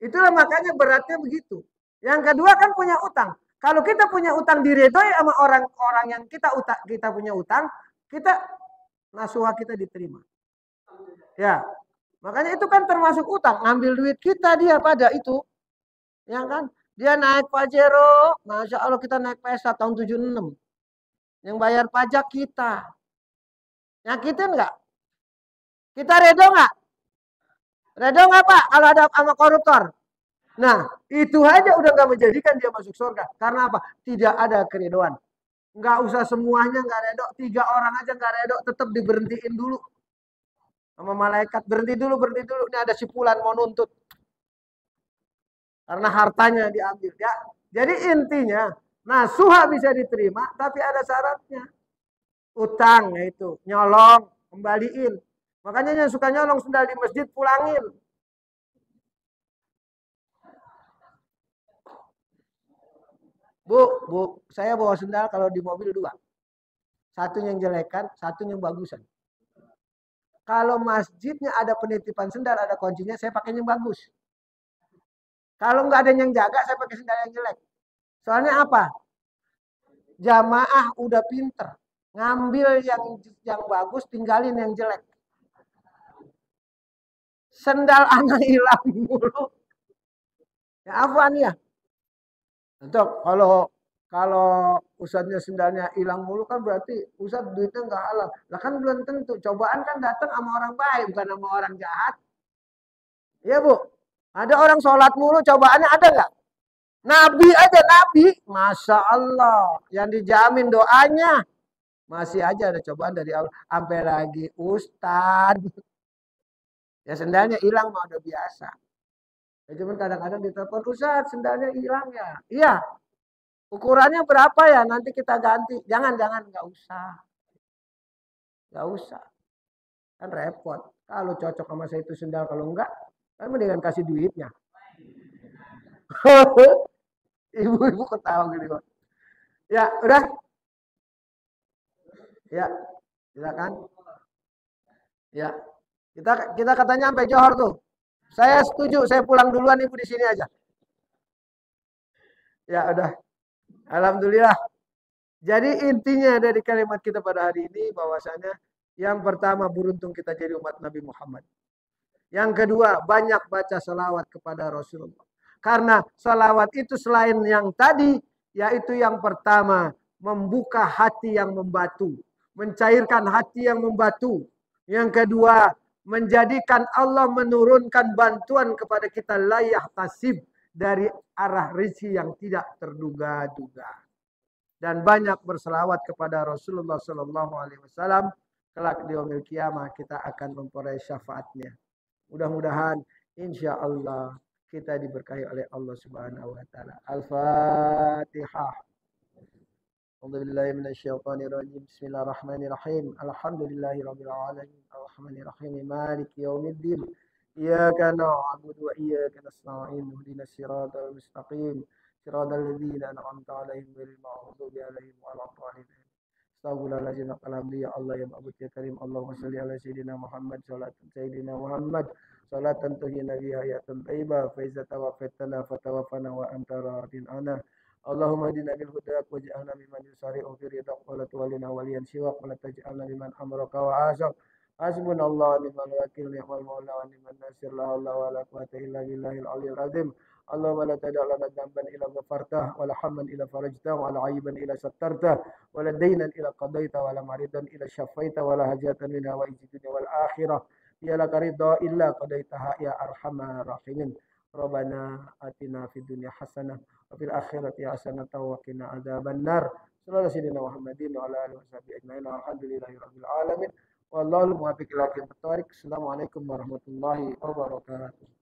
Itulah makanya beratnya begitu. Yang kedua kan punya utang. Kalau kita punya utang diredoi sama orang-orang yang kita punya utang, kita nasuha kita diterima. Ya. Makanya itu kan termasuk utang, ngambil duit kita dia pada itu. Ya kan? Dia naik Pajero, Masya Allah kita naik PSA tahun 76. Yang bayar pajak kita. Nyakitin nggak? Kita redo nggak? Redo nggak Pak kalau ada sama koruptor? Nah, itu aja udah nggak menjadikan dia masuk surga. Karena apa? Tidak ada keridoan. Nggak usah semuanya nggak redo. 3 orang aja nggak redo, tetap diberhentiin dulu. Sama malaikat, berhenti dulu. Ini ada si Fulan mau nuntut. Karena hartanya diambil. Ya. Jadi intinya, nasuha bisa diterima, tapi ada syaratnya. Utang, yaitu nyolong, kembaliin. Makanya yang suka nyolong sendal di masjid, pulangin. Bu, saya bawa sendal kalau di mobil 2. Satu yang jelekan, satu yang bagusan. Kalau masjidnya ada penitipan sendal, ada kuncinya, saya pakai yang bagus. Kalau nggak ada yang jaga, saya pakai sendal yang jelek. Soalnya apa? Jamaah udah pinter. Ngambil yang bagus, tinggalin yang jelek. Sendal anak hilang mulu. Ya apaan ya? Untuk kalau ustadznya sendalnya hilang mulu kan berarti ustadz duitnya nggak halal. Lah kan belum tentu. Cobaan kan datang sama orang baik, bukan sama orang jahat. Iya Bu. Ada orang sholat mulu, cobaannya ada nggak? Nabi aja, Nabi. Masya Allah. Yang dijamin doanya. Masih aja ada cobaan dari Allah. Sampai lagi ustadz. Ya sendalnya hilang mah udah biasa. Ya, cuman kadang-kadang ditelepon, Ustaz sendalnya hilang ya. Iya. Ukurannya berapa ya? Nanti kita ganti. Jangan, nggak usah. Nggak usah. Kan repot. Kalau cocok sama saya itu sendal, kalau enggak, kan mendingan kasih duitnya. Ibu-ibu ketawa gitu. Ya, udah. Ya, silakan. Ya. Kita katanya sampai Johor tuh. Saya setuju, saya pulang duluan Ibu di sini aja. Ya udah. Alhamdulillah. Jadi intinya dari kalimat kita pada hari ini bahwasanya yang pertama beruntung kita jadi umat Nabi Muhammad. Yang kedua banyak baca salawat kepada Rasulullah. Karena salawat itu selain yang tadi, yaitu yang pertama membuka hati yang membatu. Mencairkan hati yang membatu. Yang kedua menjadikan Allah menurunkan bantuan kepada kita layak tasib. dari arah rezeki yang tidak terduga-duga. Dan banyak berselawat kepada Rasulullah Sallallahu Alaihi Wasallam. Kelak di yaumil kiamah kita akan memperoleh syafaatnya. Mudah-mudahan insya Allah kita diberkahi oleh Allah Subhanahu Wa Taala. Al-Fatihah. A'udzubillahi minasyaitonirrajim. Bismillahirrahmanirrahim. Alhamdulillahirabbil alamin. Arrahmanirrahim. Maliki yaumiddin. Iyyaka na'budu wa iyyaka nasta'in. Ihdinas siratal mustaqim. Siratal ladzina an'amta 'alaihim ghairil maghdubi 'alaihim waladdallin. Astagfirullahaladzim. Alhamdulillah ya Allah ya ma'bud ya karim. Allahumma shalli ala sayyidina Muhammad. Salatan sayyidina Muhammad. Salatan tuhina biha hayatan thayyibah. Fa iza tawaffaytana fatawaffana wa anta radin ana. Allahumma hadina bil huda waj'alna mimman yusari'u fi ridaq wa la tuwallina waliyan siwak wa la taj'alna mimman amraka wa asaq. Hasbunallahu wa ni'mal wakil ni'mal maula wa ni'man nasir la haula wa la quwwata illa billahil aliyyil azim. Allahumma la tada' lana dhanban illa ghafartah wa la hamman illa farajtah wa la 'aiban illa sattartah wa la daynan illa qadaita wa la maridan illa syafaita wa la hajatan min hawaiji dunya wal akhirah ya laka ridha illa qadaitaha ya arhamar rahimin. Rabbana atina fid dunya hasanah wa fil akhirati hasanah wa qina adzabannar. Sallallahu alaihi Muhammadin wa ala alihi washabihi ajmain. Alhamdulillahirabbil alamin. Wallahu muwaffiq ila aqwamit thoriq. Assalamualaikum warahmatullahi wabarakatuh.